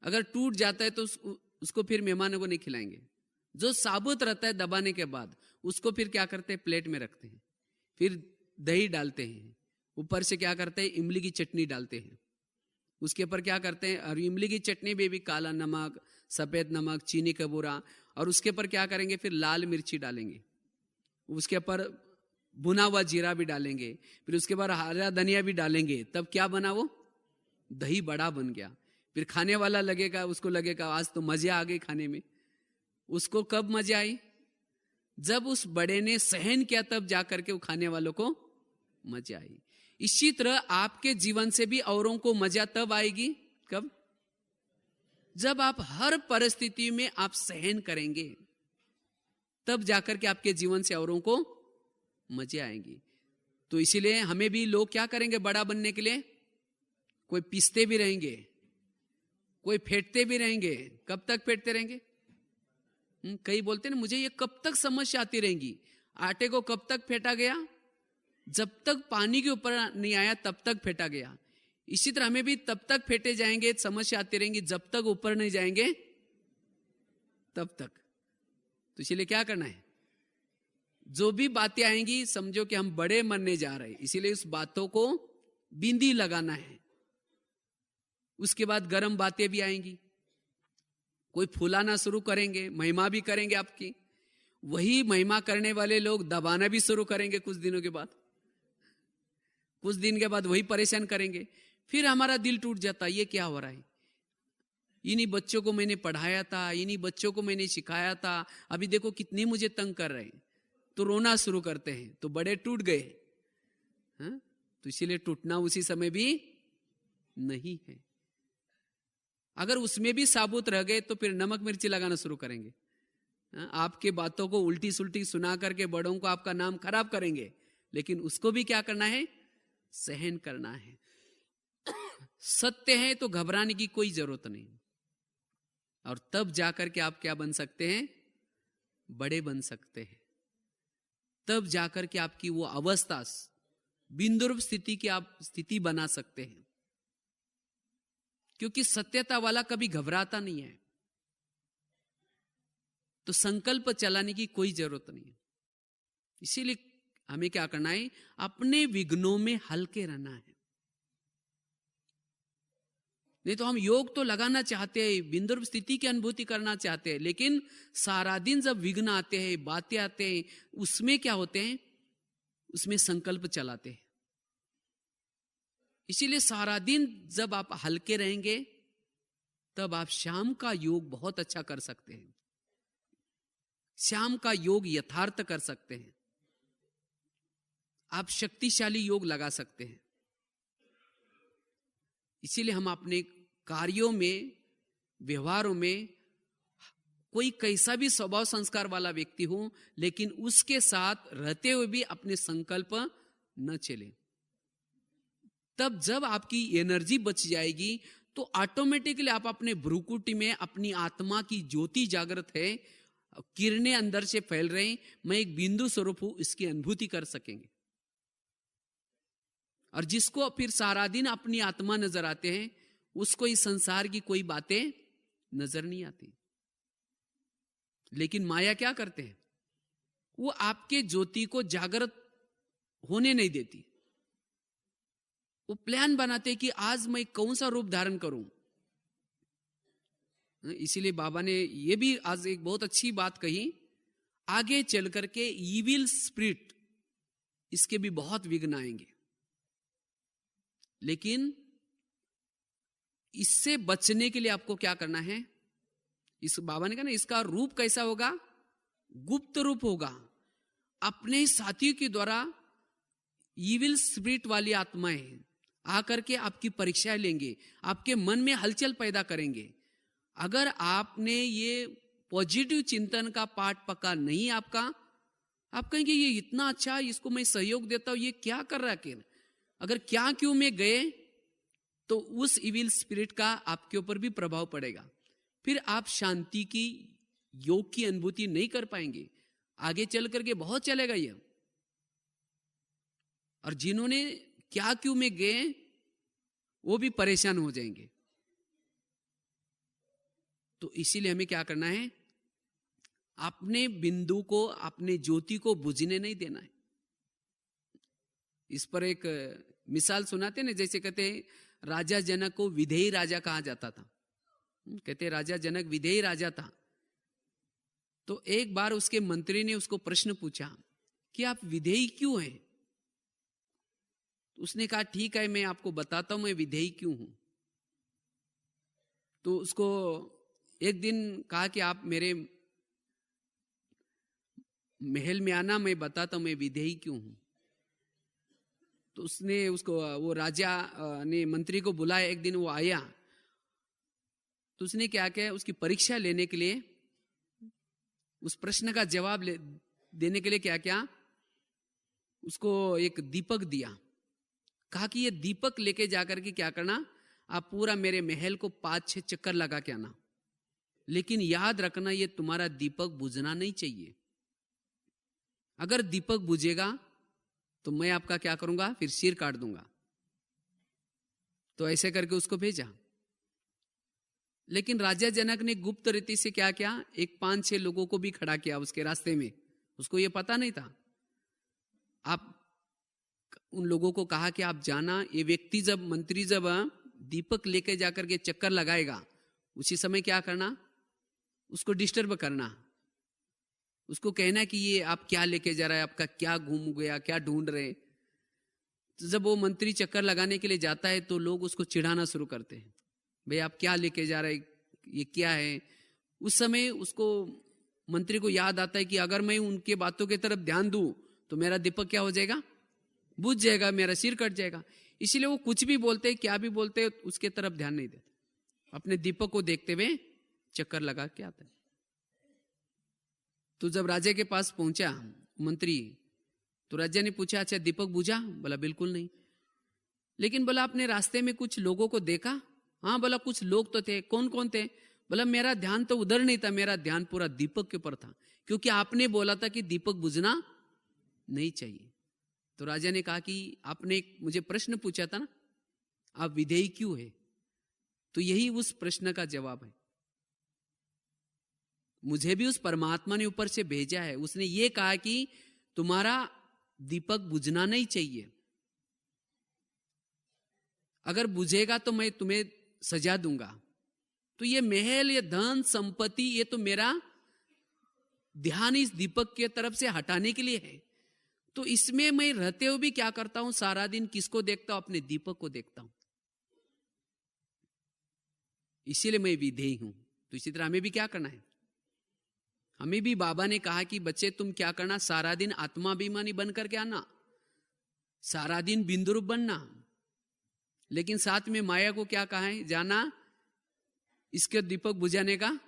अगर टूट जाता है तो उसको फिर मेहमानों को नहीं खिलाएंगे। जो साबुत रहता है दबाने के बाद उसको फिर क्या करते हैं? प्लेट में रखते हैं। फिर दही डालते हैं, ऊपर से क्या करते हैं? इमली की चटनी डालते हैं। उसके ऊपर क्या करते हैं? और इमली की चटनी में भी काला नमक, सफेद नमक, चीनी का बूरा, और उसके ऊपर क्या करेंगे? फिर लाल मिर्ची डालेंगे। उसके ऊपर भुना हुआ जीरा भी डालेंगे। फिर उसके बाद हरा धनिया भी डालेंगे। तब क्या बना? वो दही बड़ा बन गया। फिर खाने वाला लगेगा, उसको लगेगा आज तो मजा आ गई खाने में। उसको कब मजा आई? जब उस बड़े ने सहन किया, तब जाकर के वो खाने वालों को मजा आई। इसी तरह आपके जीवन से भी औरों को मजा तब आएगी, कब? जब आप हर परिस्थिति में आप सहन करेंगे, तब जाकर के आपके जीवन से औरों को मजे आएंगी। तो इसीलिए हमें भी लोग क्या करेंगे? बड़ा बनने के लिए कोई पीसते भी रहेंगे, कोई फेंटते भी रहेंगे। कब तक फेंटते रहेंगे? कई बोलते हैं ना, मुझे ये कब तक समस्या आती रहेंगी। आटे को कब तक फेंटा गया? जब तक पानी के ऊपर नहीं आया तब तक फेंटा गया। इसी तरह हमें भी तब तक फेंटे जाएंगे, समस्या आती रहेंगी, जब तक ऊपर नहीं जाएंगे तब तक। तो इसीलिए क्या करना है? जो भी बातें आएंगी समझो कि हम बड़े मरने जा रहे हैं, इसीलिए उस बातों को बिंदी लगाना है। उसके बाद गर्म बातें भी आएंगी, कोई फुलाना शुरू करेंगे, महिमा भी करेंगे आपकी। वही महिमा करने वाले लोग दबाना भी शुरू करेंगे कुछ दिनों के बाद। कुछ दिन के बाद वही परेशान करेंगे। फिर हमारा दिल टूट जाता है, ये क्या हो रहा है? इन्हीं बच्चों को मैंने पढ़ाया था, इन्हीं बच्चों को मैंने सिखाया था, अभी देखो कितनी मुझे तंग कर रहे हैं। तो रोना शुरू करते हैं, तो बड़े टूट गए। तो इसीलिए टूटना उसी समय भी नहीं है। अगर उसमें भी साबुत रह गए तो फिर नमक मिर्ची लगाना शुरू करेंगे। आपके बातों को उल्टी सुल्टी सुना करके बड़ों को आपका नाम खराब करेंगे, लेकिन उसको भी क्या करना है? सहन करना है। सत्य है तो घबराने की कोई जरूरत नहीं। और तब जाकर के आप क्या बन सकते हैं? बड़े बन सकते हैं। तब जाकर के आपकी वो अवस्था, बिंदुर स्थिति की आप स्थिति बना सकते हैं। क्योंकि सत्यता वाला कभी घबराता नहीं है। तो संकल्प चलाने की कोई जरूरत नहीं है। इसीलिए हमें क्या करना है? अपने विघ्नों में हल्के रहना है। नहीं तो हम योग तो लगाना चाहते हैं, बिंदु स्थिति की अनुभूति करना चाहते हैं, लेकिन सारा दिन जब विघ्न आते हैं, बातें आते हैं, उसमें क्या होते हैं, उसमें संकल्प चलाते हैं। इसीलिए सारा दिन जब आप हल्के रहेंगे तब आप शाम का योग बहुत अच्छा कर सकते हैं, शाम का योग यथार्थ कर सकते हैं, आप शक्तिशाली योग लगा सकते हैं। इसीलिए हम अपने कार्यों में, व्यवहारों में, कोई कैसा भी स्वभाव संस्कार वाला व्यक्ति हो, लेकिन उसके साथ रहते हुए भी अपने संकल्प न चले। तब जब आपकी एनर्जी बच जाएगी तो ऑटोमेटिकली आप अपने भ्रूकुटी में अपनी आत्मा की ज्योति जागृत है, किरणें अंदर से फैल रही, मैं एक बिंदु स्वरूप हूं, इसकी अनुभूति कर सकेंगे। और जिसको फिर सारा दिन अपनी आत्मा नजर आते हैं, उसको इस संसार की कोई बातें नजर नहीं आती। लेकिन माया क्या करते हैं, वो आपके ज्योति को जागृत होने नहीं देती। वो प्लान बनाते कि आज मैं कौन सा रूप धारण करूं। इसीलिए बाबा ने ये भी आज एक बहुत अच्छी बात कही, आगे चल करके ईविल स्पिरिट, इसके भी बहुत विघ्न आएंगे, लेकिन इससे बचने के लिए आपको क्या करना है, इस बाबा ने कहा ना, इसका रूप कैसा होगा, गुप्त रूप होगा। अपने साथियों के द्वारा ईविल स्पिरिट वाली आत्माएं आकर के आपकी परीक्षा लेंगे, आपके मन में हलचल पैदा करेंगे। अगर आपने ये पॉजिटिव चिंतन का पाठ पका नहीं आपका, आप कहेंगे ये इतना अच्छा, इसको मैं सहयोग देता हूं, ये क्या कर रहा है। अगर क्या क्यों में गए तो उस इविल स्पिरिट का आपके ऊपर भी प्रभाव पड़ेगा। फिर आप शांति की, योग की अनुभूति नहीं कर पाएंगे। आगे चल करके बहुत चलेगा ये। और जिन्होंने क्या क्यों में गए वो भी परेशान हो जाएंगे। तो इसीलिए हमें क्या करना है, अपने बिंदु को, अपने ज्योति को बुझने नहीं देना है। इस पर एक मिसाल सुनाते ना, जैसे कहते राजा जनक को विधेयी राजा कहा जाता था। कहते राजा जनक विधेयी राजा था। तो एक बार उसके मंत्री ने उसको प्रश्न पूछा कि आप विधेयी क्यों हैं। उसने कहा ठीक है, मैं आपको बताता हूं मैं विधेयी क्यों हूं। तो उसको एक दिन कहा कि आप मेरे महल में आना, मैं बताता हूं मैं विधेयी क्यों हूं। तो उसने उसको, वो राजा ने मंत्री को बुलाया। एक दिन वो आया तो उसने क्या किया, उसकी परीक्षा लेने के लिए, उस प्रश्न का जवाब देने के लिए क्या किया, उसको एक दीपक दिया। कहा कि ये दीपक लेके जाकर के क्या करना, आप पूरा मेरे महल को 5-6 चक्कर लगा के आना, लेकिन याद रखना ये तुम्हारा दीपक बुझना नहीं चाहिए। अगर दीपक बुझेगा तो मैं आपका क्या करूंगा, फिर सिर काट दूंगा। तो ऐसे करके उसको भेजा। लेकिन राजा जनक ने गुप्त रीति से क्या किया, एक 5-6 लोगों को भी खड़ा किया उसके रास्ते में। उसको ये पता नहीं था। आप उन लोगों को कहा कि आप जाना, ये व्यक्ति जब, मंत्री जब दीपक लेके जाकर के चक्कर लगाएगा, उसी समय क्या करना, उसको डिस्टर्ब करना। उसको कहना कि ये आप क्या लेके जा रहा है, आपका क्या घूम गया, क्या ढूंढ रहे। तो जब वो मंत्री चक्कर लगाने के लिए जाता है तो लोग उसको चिढ़ाना शुरू करते हैं, भाई आप क्या लेके जा रहे, ये क्या है। उस समय उसको, मंत्री को याद आता है कि अगर मैं उनके बातों की तरफ ध्यान दूं तो मेरा दीपक क्या हो जाएगा, बुझ जाएगा, मेरा सिर कट जाएगा। इसीलिए वो कुछ भी बोलते, क्या भी बोलते, उसके तरफ ध्यान नहीं देते, अपने दीपक को देखते हुए चक्कर लगा के आता है। तो जब राजा के पास पहुंचा मंत्री, तो राजा ने पूछा अच्छा दीपक बुझा? बोला बिल्कुल नहीं। लेकिन बोला आपने रास्ते में कुछ लोगों को देखा? हाँ। बोला कुछ लोग तो थे। कौन कौन थे? बोला मेरा ध्यान तो उधर नहीं था, मेरा ध्यान पूरा दीपक के ऊपर था, क्योंकि आपने बोला था कि दीपक बुझना नहीं चाहिए। तो राजा ने कहा कि आपने मुझे प्रश्न पूछा था ना, आप विधेयी क्यों है? तो यही उस प्रश्न का जवाब है। मुझे भी उस परमात्मा ने ऊपर से भेजा है। उसने ये कहा कि तुम्हारा दीपक बुझना नहीं चाहिए। अगर बुझेगा तो मैं तुम्हें सजा दूंगा। तो ये महल, ये धन संपत्ति, ये तो मेरा ध्यान इस दीपक के तरफ से हटाने के लिए है। तो इसमें मैं रहते हुए भी क्या करता हूं, सारा दिन किसको देखता हूं, अपने दीपक को देखता हूं। इसीलिए मैं विधेय हूं। तो इसी तरह हमें भी क्या करना है, हमें भी बाबा ने कहा कि बच्चे तुम क्या करना, सारा दिन आत्माभिमानी बन करके आना, सारा दिन बिंदु रूप बनना। लेकिन साथ में माया को क्या कहा है, जाना इसके दीपक बुझाने का,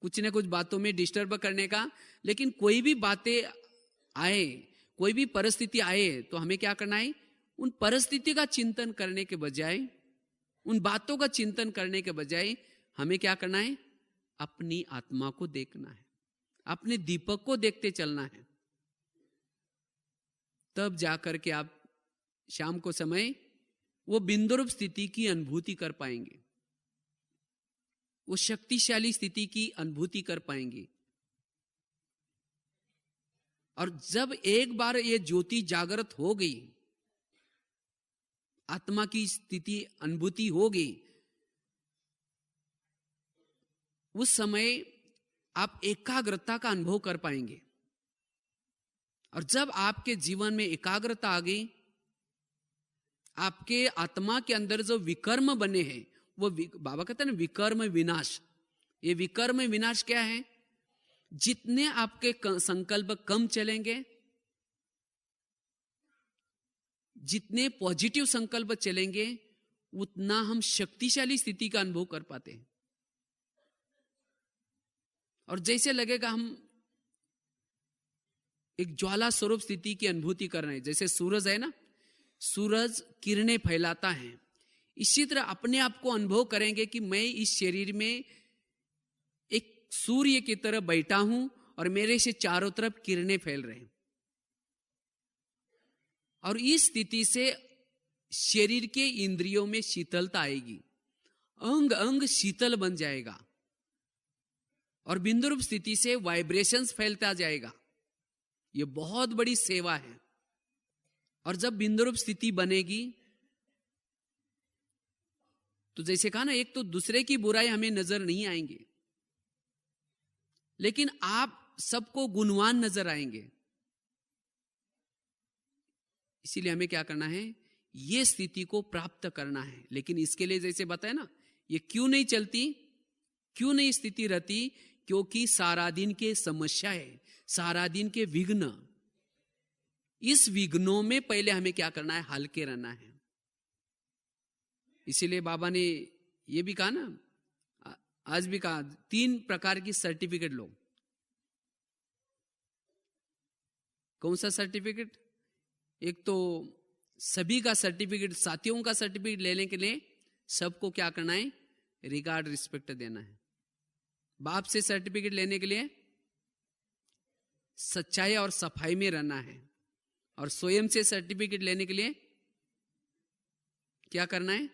कुछ न कुछ बातों में डिस्टर्ब करने का। लेकिन कोई भी बातें आए, कोई भी परिस्थिति आए, तो हमें क्या करना है, उन परिस्थिति का चिंतन करने के बजाय, उन बातों का चिंतन करने के बजाय हमें क्या करना है, अपनी आत्मा को देखना है, अपने दीपक को देखते चलना है। तब जाकर के आप शाम को समय वो बिंदुरूप स्थिति की अनुभूति कर पाएंगे, वो शक्तिशाली स्थिति की अनुभूति कर पाएंगे। और जब एक बार ये ज्योति जागृत हो गई, आत्मा की स्थिति अनुभूति हो गई, उस समय आप एकाग्रता का अनुभव कर पाएंगे। और जब आपके जीवन में एकाग्रता आ गई, आपके आत्मा के अंदर जो विकर्म बने हैं, वो बाबा कहते हैं ना, विकर्म विनाश। ये विकर्म विनाश क्या है, जितने आपके संकल्प कम चलेंगे, जितने पॉजिटिव संकल्प चलेंगे, उतना हम शक्तिशाली स्थिति का अनुभव कर पाते हैं। और जैसे लगेगा हम एक ज्वाला स्वरूप स्थिति की अनुभूति कर रहे हैं। जैसे सूरज है ना, सूरज किरणें फैलाता है, इसी तरह अपने आप को अनुभव करेंगे कि मैं इस शरीर में एक सूर्य की तरह बैठा हूं और मेरे से चारों तरफ किरणें फैल रहे हैं। और इस स्थिति से शरीर के इंद्रियों में शीतलता आएगी, अंग अंग शीतल बन जाएगा, और बिंदु रूप स्थिति से वाइब्रेशंस फैलता जाएगा। ये बहुत बड़ी सेवा है। और जब बिंदु रूप स्थिति बनेगी, तो जैसे कहा ना, एक तो दूसरे की बुराई हमें नजर नहीं आएंगे, लेकिन आप सबको गुणवान नजर आएंगे। इसीलिए हमें क्या करना है, ये स्थिति को प्राप्त करना है। लेकिन इसके लिए जैसे बताया ना, ये क्यों नहीं चलती, क्यों नहीं स्थिति रहती, क्योंकि सारा दिन के समस्याएं, सारा दिन के विघ्न, इस विघ्नों में पहले हमें क्या करना है, हल्के रहना है। इसीलिए बाबा ने ये भी कहा ना, आज भी कहा, 3 प्रकार की सर्टिफिकेट लो। कौन सा सर्टिफिकेट? एक तो सभी का सर्टिफिकेट, साथियों का सर्टिफिकेट लेने के लिए सबको क्या करना है, रिगार्ड रिस्पेक्ट देना है। बाप से सर्टिफिकेट लेने के लिए सच्चाई और सफाई में रहना है, और स्वयं से सर्टिफिकेट लेने के लिए क्या करना है,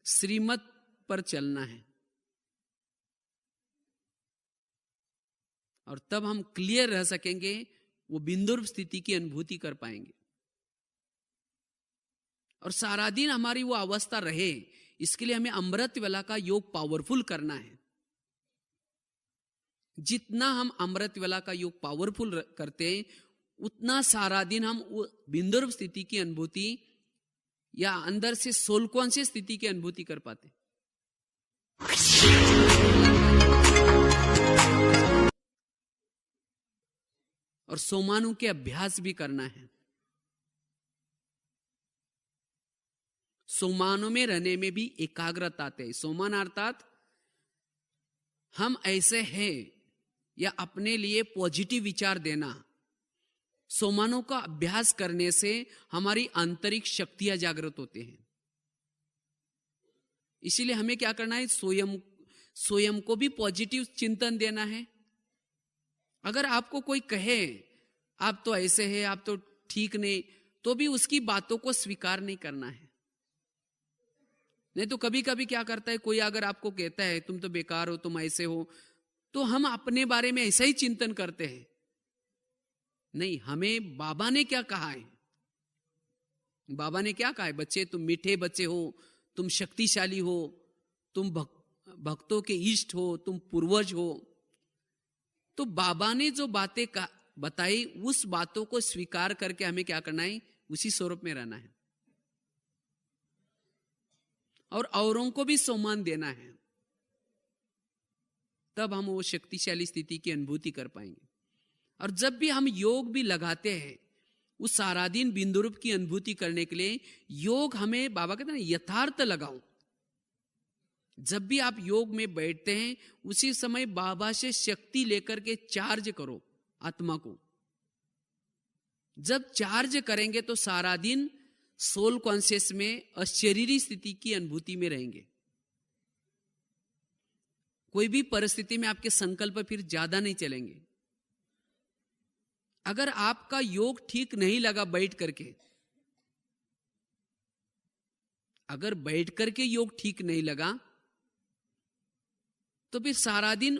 श्रीमत पर चलना है। और तब हम क्लियर रह सकेंगे, वो बिंदु स्थिति की अनुभूति कर पाएंगे। और सारा दिन हमारी वो अवस्था रहे, इसके लिए हमें अमृत वेला का योग पावरफुल करना है। जितना हम अमृत वेला का योग पावरफुल करते हैं, उतना सारा दिन हम बिंदु स्थिति की अनुभूति या अंदर से सोल कॉन्शियस स्थिति की अनुभूति कर पाते। और सोमानु के अभ्यास भी करना है। सोमानु में रहने में भी एकाग्रता आते है। सोमान अर्थात हम ऐसे हैं, या अपने लिए पॉजिटिव विचार देना। सोमानों का अभ्यास करने से हमारी आंतरिक शक्तियां जागृत होते हैं। इसीलिए हमें क्या करना है, स्वयं को भी पॉजिटिव चिंतन देना है। अगर आपको कोई कहे आप तो ऐसे हैं, आप तो ठीक नहीं, तो भी उसकी बातों को स्वीकार नहीं करना है। नहीं तो कभी कभी क्या करता है, कोई अगर आपको कहता है तुम तो बेकार हो, तुम ऐसे हो, तो हम अपने बारे में ऐसा ही चिंतन करते हैं। नहीं, हमें बाबा ने क्या कहा है, बाबा ने क्या कहा है, बच्चे तुम मीठे बच्चे हो, तुम शक्तिशाली हो, तुम भक्तों के इष्ट हो, तुम पूर्वज हो। तो बाबा ने जो बातें बताई, उस बातों को स्वीकार करके हमें क्या करना है, उसी स्वरूप में रहना है और औरों को भी सम्मान देना है। तब हम वो शक्तिशाली स्थिति की अनुभूति कर पाएंगे। और जब भी हम योग भी लगाते हैं, उस सारा दिन बिंदु रूप की अनुभूति करने के लिए योग हमें, बाबा कहते हैं ना, यथार्थ लगाओ। जब भी आप योग में बैठते हैं, उसी समय बाबा से शक्ति लेकर के चार्ज करो आत्मा को। जब चार्ज करेंगे तो सारा दिन सोल कॉन्शियस में अशरीरी स्थिति की अनुभूति में रहेंगे। कोई भी परिस्थिति में आपके संकल्प फिर ज्यादा नहीं चलेंगे। अगर आपका योग ठीक नहीं लगा बैठ करके, अगर बैठ करके योग ठीक नहीं लगा, तो फिर सारा दिन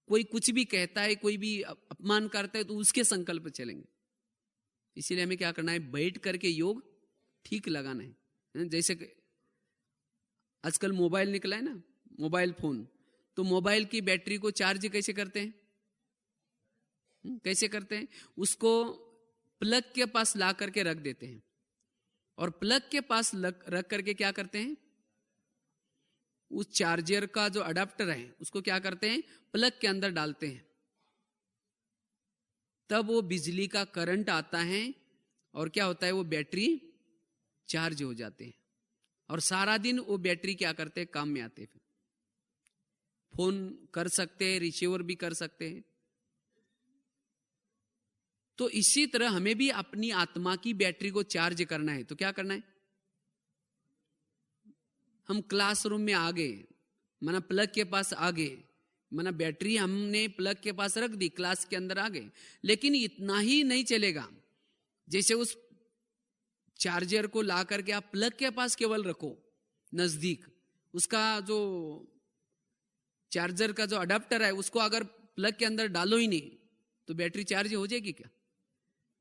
कोई कुछ भी कहता है, कोई भी अपमान करता है, तो उसके संकल्प चलेंगे। इसीलिए हमें क्या करना है, बैठ करके योग ठीक लगाना है। जैसे आजकल मोबाइल निकला है ना, मोबाइल फोन, तो मोबाइल की बैटरी को चार्ज कैसे करते हैं? कैसे करते हैं? उसको प्लग के पास ला करके रख देते हैं, और प्लग के पास रख करके क्या करते हैं, उस चार्जर का जो अडाप्टर है उसको क्या करते हैं, प्लग के अंदर डालते हैं। तब वो बिजली का करंट आता है और क्या होता है, वो बैटरी चार्ज हो जाते हैं, और सारा दिन वो बैटरी क्या करते हैं, काम में आते हैं। फोन कर सकते हैं, रिसीवर भी कर सकते हैं। तो इसी तरह हमें भी अपनी आत्मा की बैटरी को चार्ज करना है। तो क्या करना है, हम क्लासरूम में आ गए, माना प्लग के पास आ गए, माना बैटरी हमने प्लग के पास रख दी, क्लास के अंदर आ गए। लेकिन इतना ही नहीं चलेगा। जैसे उस चार्जर को ला करके आप प्लग के पास केवल रखो नजदीक, उसका जो चार्जर का जो अडाप्टर है उसको अगर प्लग के अंदर डालो ही नहीं, तो बैटरी चार्ज हो जाएगी क्या?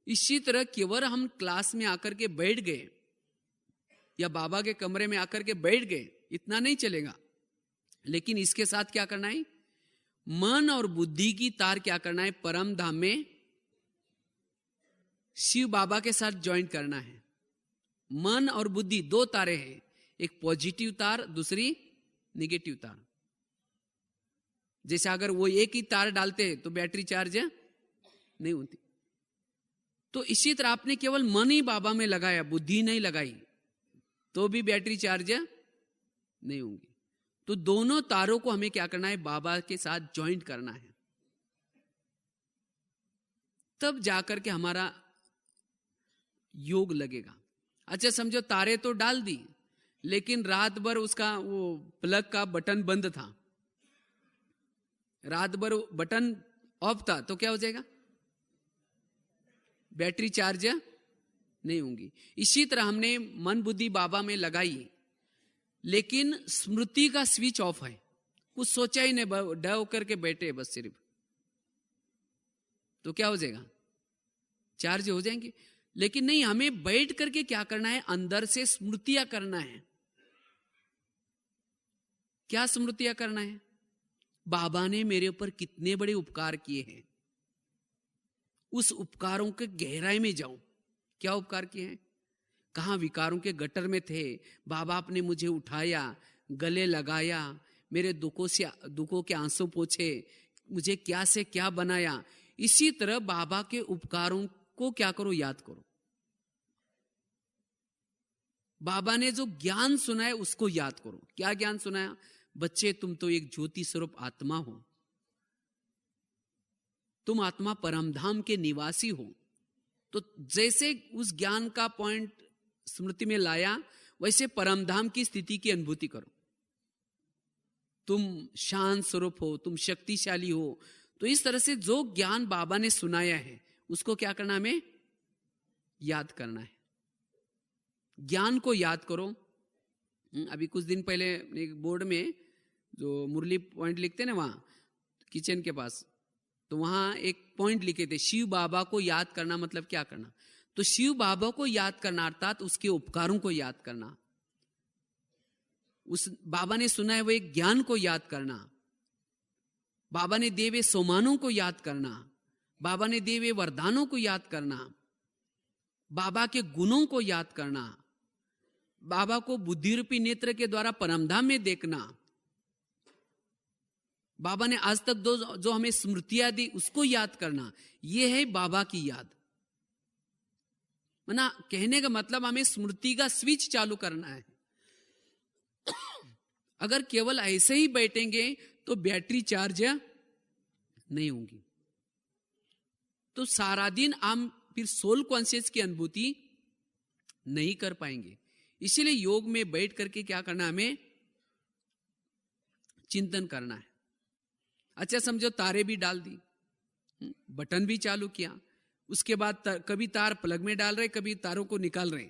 इसी तरह केवल हम क्लास में आकर के बैठ गए या बाबा के कमरे में आकर के बैठ गए, इतना नहीं चलेगा। लेकिन इसके साथ क्या करना है, मन और बुद्धि की तार क्या करना है, परम धाम में शिव बाबा के साथ ज्वाइंट करना है। मन और बुद्धि दो तारे हैं, एक पॉजिटिव तार, दूसरी निगेटिव तार। जैसे अगर वो एक ही तार डालते हैं तो बैटरी चार्ज नहीं होती। तो इसी तरह आपने केवल मन ही बाबा में लगाया, बुद्धि नहीं लगाई, तो भी बैटरी चार्ज नहीं होंगी। तो दोनों तारों को हमें क्या करना है, बाबा के साथ ज्वाइंट करना है। तब जाकर के हमारा योग लगेगा। अच्छा समझो तारे तो डाल दी, लेकिन रात भर उसका वो प्लग का बटन बंद था, रात भर बटन ऑफ था, तो क्या हो जाएगा, बैटरी चार्ज नहीं होंगी। इसी तरह हमने मन बुद्धि बाबा में लगाई, लेकिन स्मृति का स्विच ऑफ है, कुछ सोचा ही नहीं, डर होकर के बैठे बस सिर्फ, तो क्या हो जाएगा, चार्ज हो जाएंगे। लेकिन नहीं, हमें बैठ करके क्या करना है, अंदर से स्मृतियां करना है। क्या स्मृतियां करना है, बाबा ने मेरे ऊपर कितने बड़े उपकार किए हैं, उस उपकारों के गहराई में जाऊं। क्या उपकार किए हैं, कहां विकारों के गटर में थे, बाबा आपने मुझे उठाया, गले लगाया, मेरे दुखों के आंसू पोंछे, मुझे क्या से क्या बनाया। इसी तरह बाबा के उपकारों को क्या करो, याद करो। बाबा ने जो ज्ञान सुनाया उसको याद करो। क्या ज्ञान सुनाया, बच्चे तुम तो एक ज्योति स्वरूप आत्मा हो, तुम आत्मा परमधाम के निवासी हो। तो जैसे उस ज्ञान का पॉइंट स्मृति में लाया, वैसे परमधाम की स्थिति की अनुभूति करो। तुम शांत स्वरूप हो, तुम शक्तिशाली हो। तो इस तरह से जो ज्ञान बाबा ने सुनाया है उसको क्या करना, हमें याद करना है। ज्ञान को याद करो। अभी कुछ दिन पहले एक बोर्ड में जो मुरली पॉइंट लिखते हैं ना, वहां किचन के पास, तो वहां एक पॉइंट लिखे थे, शिव बाबा को याद करना मतलब क्या करना। तो शिव बाबा को याद करना अर्थात उसके उपकारों को याद करना। उस बाबा ने सुना है वो एक ज्ञान को याद करना, बाबा ने दिए हुए सोमानों को याद करना, बाबा ने दिए हुए वरदानों को याद करना, बाबा के गुणों को याद करना, बाबा को बुद्धि रूपी नेत्र के द्वारा परमधाम में देखना, बाबा ने आज तक जो हमें स्मृतियां दी उसको याद करना, यह है बाबा की याद। मना कहने का मतलब हमें स्मृति का स्विच चालू करना है। अगर केवल ऐसे ही बैठेंगे तो बैटरी चार्ज नहीं होगी, तो सारा दिन हम फिर सोल कॉन्शियस की अनुभूति नहीं कर पाएंगे। इसीलिए योग में बैठ करके क्या करना है, हमें चिंतन करना है। अच्छा समझो तारे भी डाल दी, बटन भी चालू किया, उसके बाद कभी तार प्लग में डाल रहे, कभी तारों को निकाल रहे,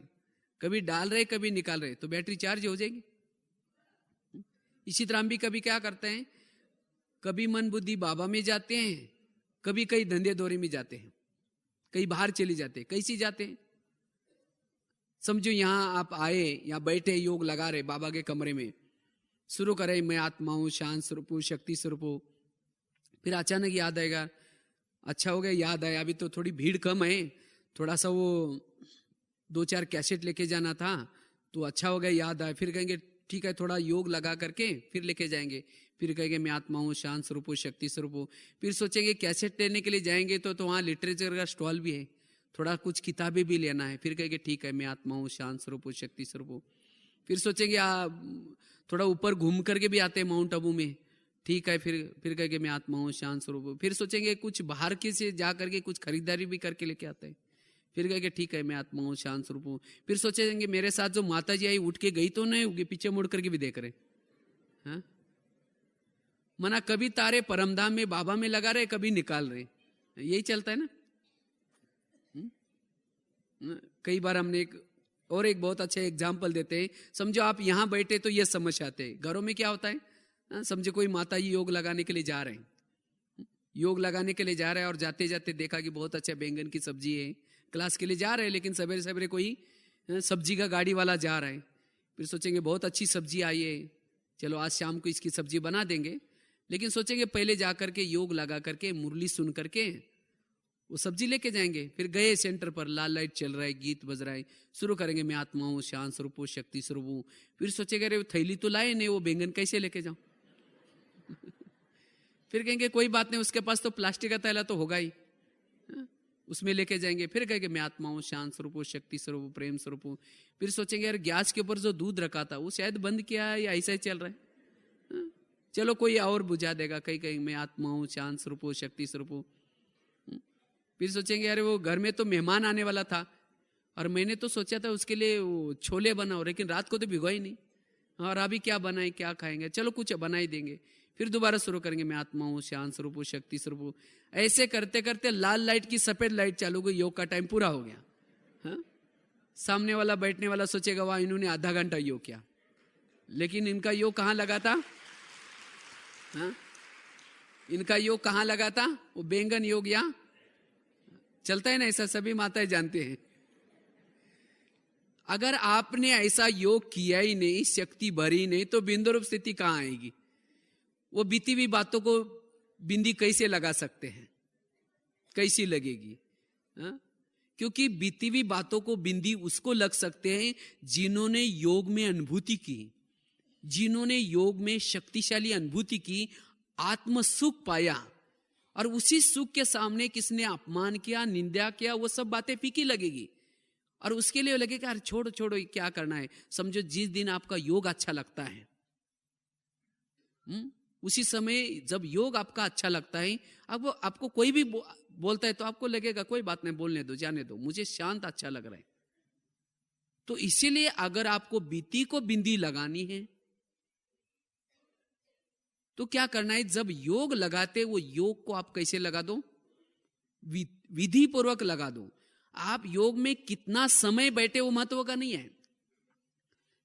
कभी डाल रहे कभी निकाल रहे, तो बैटरी चार्ज हो जाएगी। इसी तरह हम भी कभी क्या करते हैं, कभी मन बुद्धि बाबा में जाते हैं, कभी कहीं धंधे दौरे में जाते हैं, कहीं बाहर चले जाते हैं। कैसे जाते हैं, समझो यहां आप आए, यहां बैठे योग लगा रहे बाबा के कमरे में, शुरू करें मैं आत्मा हूं, शांत स्वरूप हूं, शक्ति स्वरूप हूं, फिर अचानक याद आएगा, अच्छा हो गया याद आया, अभी तो थोड़ी भीड़ कम है, थोड़ा सा वो 2-4 कैसेट लेके जाना था, तो अच्छा हो गया याद आया। फिर कहेंगे ठीक है थोड़ा योग लगा करके फिर लेके जाएंगे, फिर कहेंगे मैं आत्मा हूँ, शांत स्वरूप हूँ, शक्ति स्वरूप हूँ। फिर सोचेंगे कैसेट लेने के लिए जाएंगे तो वहाँ लिटरेचर का स्टॉल भी है, थोड़ा कुछ किताबें भी लेना है, फिर कहेंगे ठीक है मैं आत्मा हूँ, शांत स्वरूप हूँ, शक्ति स्वरूप हूँ। फिर सोचेंगे थोड़ा ऊपर घूम करके भी आते हैं माउंट आबू में, ठीक है फिर कहेंगे मैं आत्मा हूँ, शांत स्वरूप हूँ। फिर सोचेंगे कुछ बाहर के से जा करके कुछ खरीदारी भी करके लेके आते हैं, फिर कहेंगे ठीक है मैं आत्मा हूँ, शांत स्वरूप हूँ। फिर सोचेंगे मेरे साथ जो माता जी आई उठ के गई तो नहीं, पीछे मुड़ करके भी देख रहे हैं। मना कभी तारे परमधाम में बाबा में लगा रहे, कभी निकाल रहे, यही चलता है ना। कई बार हमने एक बहुत अच्छा एग्जाम्पल देते हैं, समझो आप यहां बैठे तो ये समझ आते हैं, घरों में क्या होता है, समझो कोई माता जी योग लगाने के लिए जा रहे हैं, योग लगाने के लिए जा रहे हैं और जाते जाते देखा कि बहुत अच्छा बैंगन की सब्जी है, क्लास के लिए जा रहे हैं, लेकिन सवेरे सवेरे कोई सब्जी का गाड़ी वाला जा रहा है, फिर सोचेंगे बहुत अच्छी सब्जी आई है, चलो आज शाम को इसकी सब्जी बना देंगे, लेकिन सोचेंगे पहले जा करके योग लगा करके मुरली सुन करके वो सब्जी लेके जाएंगे। फिर गए सेंटर पर, लाल लाइट चल रहा है, गीत बज रहा है, शुरू करेंगे मैं आत्मा हूँ, शांत स्वरूप हूँ, शक्ति स्वरूप हूँ। फिर सोचेंगे अरे थैली तो लाए नहीं, वो बैंगन कैसे लेके जाऊं। फिर कहेंगे कोई बात नहीं, उसके पास तो प्लास्टिक का थैला तो होगा ही, उसमें लेके जाएंगे। फिर कहेंगे मैं आत्मा हूँ, शांत स्वरूप हूँ, शक्ति स्वरूप हूँ, प्रेम स्वरूप हूँ। फिर सोचेंगे यार गैस के ऊपर जो दूध रखा था वो शायद बंद किया है या ऐसा ही चल रहा है, चलो कोई और बुझा देगा, कहीं मैं आत्मा हूँ, शांत स्वरूप हूँ, शक्ति स्वरूप हूँ। फिर सोचेंगे अरे वो घर में तो मेहमान आने वाला था और मैंने तो सोचा था उसके लिए वो छोले बनाओ, लेकिन रात को तो भिगो ही नहीं, और अभी क्या बनाए, क्या खाएंगे, चलो कुछ बना ही देंगे। फिर दोबारा शुरू करेंगे मैं आत्मा हूँ, शांत स्वरूप हूँ, शक्ति स्वरूप हूँ। ऐसे करते करते लाल लाइट की सफेद लाइट चालू गई, योग का टाइम पूरा हो गया। हाँ? सामने वाला बैठने वाला सोचेगा वाह इन्होंने आधा घंटा योग किया, लेकिन इनका योग कहाँ लगा था, हाँ? इनका योग कहाँ लगा था, वो बैंगन योग या चलता है ना, ऐसा सभी माताएं जानते हैं। अगर आपने ऐसा योग किया ही नहीं, शक्ति भरी नहीं, तो बिंदु रूप स्थिति कहां आएगी। वो बीती हुई बातों को बिंदी कैसे लगा सकते हैं, कैसी लगेगी, हा? क्योंकि बीती हुई बातों को बिंदी उसको लग सकते हैं जिन्होंने योग में अनुभूति की, जिन्होंने योग में शक्तिशाली अनुभूति की, आत्म सुख पाया, और उसी सुख के सामने किसने अपमान किया, निंदा किया, वो सब बातें फीकी लगेगी और उसके लिए लगेगा अरे छोड़ो छोड़ो क्या करना है। समझो जिस दिन आपका योग अच्छा लगता है, उसी समय जब योग आपका अच्छा लगता है, अब आपको कोई भी बोलता है तो आपको लगेगा कोई बात नहीं, बोलने दो, जाने दो, मुझे शांत अच्छा लग रहा है। तो इसीलिए अगर आपको बीती को बिंदी लगानी है तो क्या करना है, जब योग लगाते वो योग को आप कैसे लगा दो, विधि पूर्वक लगा दो। आप योग में कितना समय बैठे वो महत्व का नहीं है,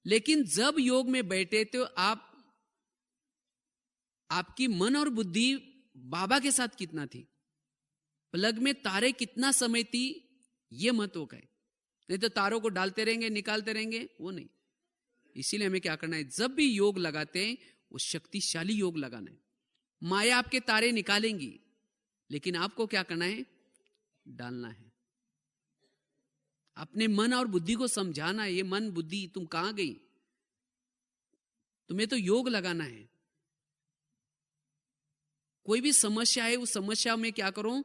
लेकिन जब योग में बैठे तो आपकी मन और बुद्धि बाबा के साथ कितना थी, प्लग में तारे कितना समय थी, ये महत्व का है। नहीं तो तारों को डालते रहेंगे निकालते रहेंगे, वो नहीं। इसीलिए हमें क्या करना है, जब भी योग लगाते हैं वो शक्तिशाली योग लगाना है। माया आपके तारे निकालेंगी, लेकिन आपको क्या करना है, डालना है। अपने मन और बुद्धि को समझाना है, ये मन बुद्धि तुम कहां गई, तुम्हें तो योग लगाना है। कोई भी समस्या है, उस समस्या में क्या करो,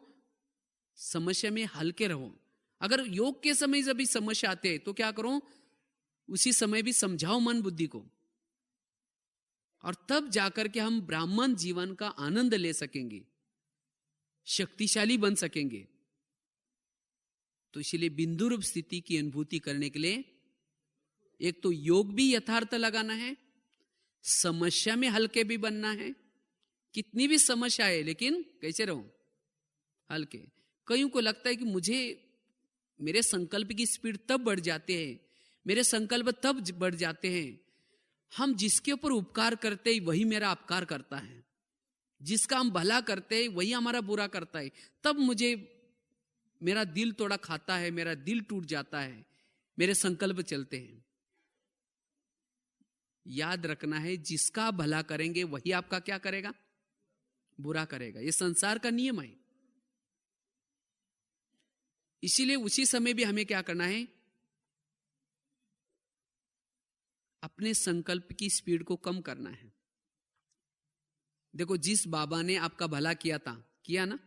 समस्या में हल्के रहो। अगर योग के समय जब भी समस्या आते हैं तो क्या करो, उसी समय भी समझाओ मन बुद्धि को, और तब जाकर के हम ब्राह्मण जीवन का आनंद ले सकेंगे, शक्तिशाली बन सकेंगे। तो इसलिए बिंदु रूप स्थिति की अनुभूति करने के लिए एक तो योग भी यथार्थ लगाना है, समस्या में हल्के भी बनना है। कितनी भी समस्या है लेकिन कैसे रहो, हल्के। कईयों को लगता है कि मुझे मेरे संकल्प की स्पीड तब बढ़ जाते हैं, मेरे संकल्प तब बढ़ जाते हैं, हम जिसके ऊपर उपकार करते हैं वही मेरा अपकार करता है, जिसका हम भला करते हैं वही हमारा बुरा करता है, तब मुझे मेरा दिल थोड़ा खाता है, मेरा दिल टूट जाता है, मेरे संकल्प चलते हैं। याद रखना है, जिसका भला करेंगे वही आपका क्या करेगा, बुरा करेगा। ये संसार का नियम है। इसीलिए उसी समय भी हमें क्या करना है, अपने संकल्प की स्पीड को कम करना है। देखो, जिस बाबा ने आपका भला किया था, किया ना,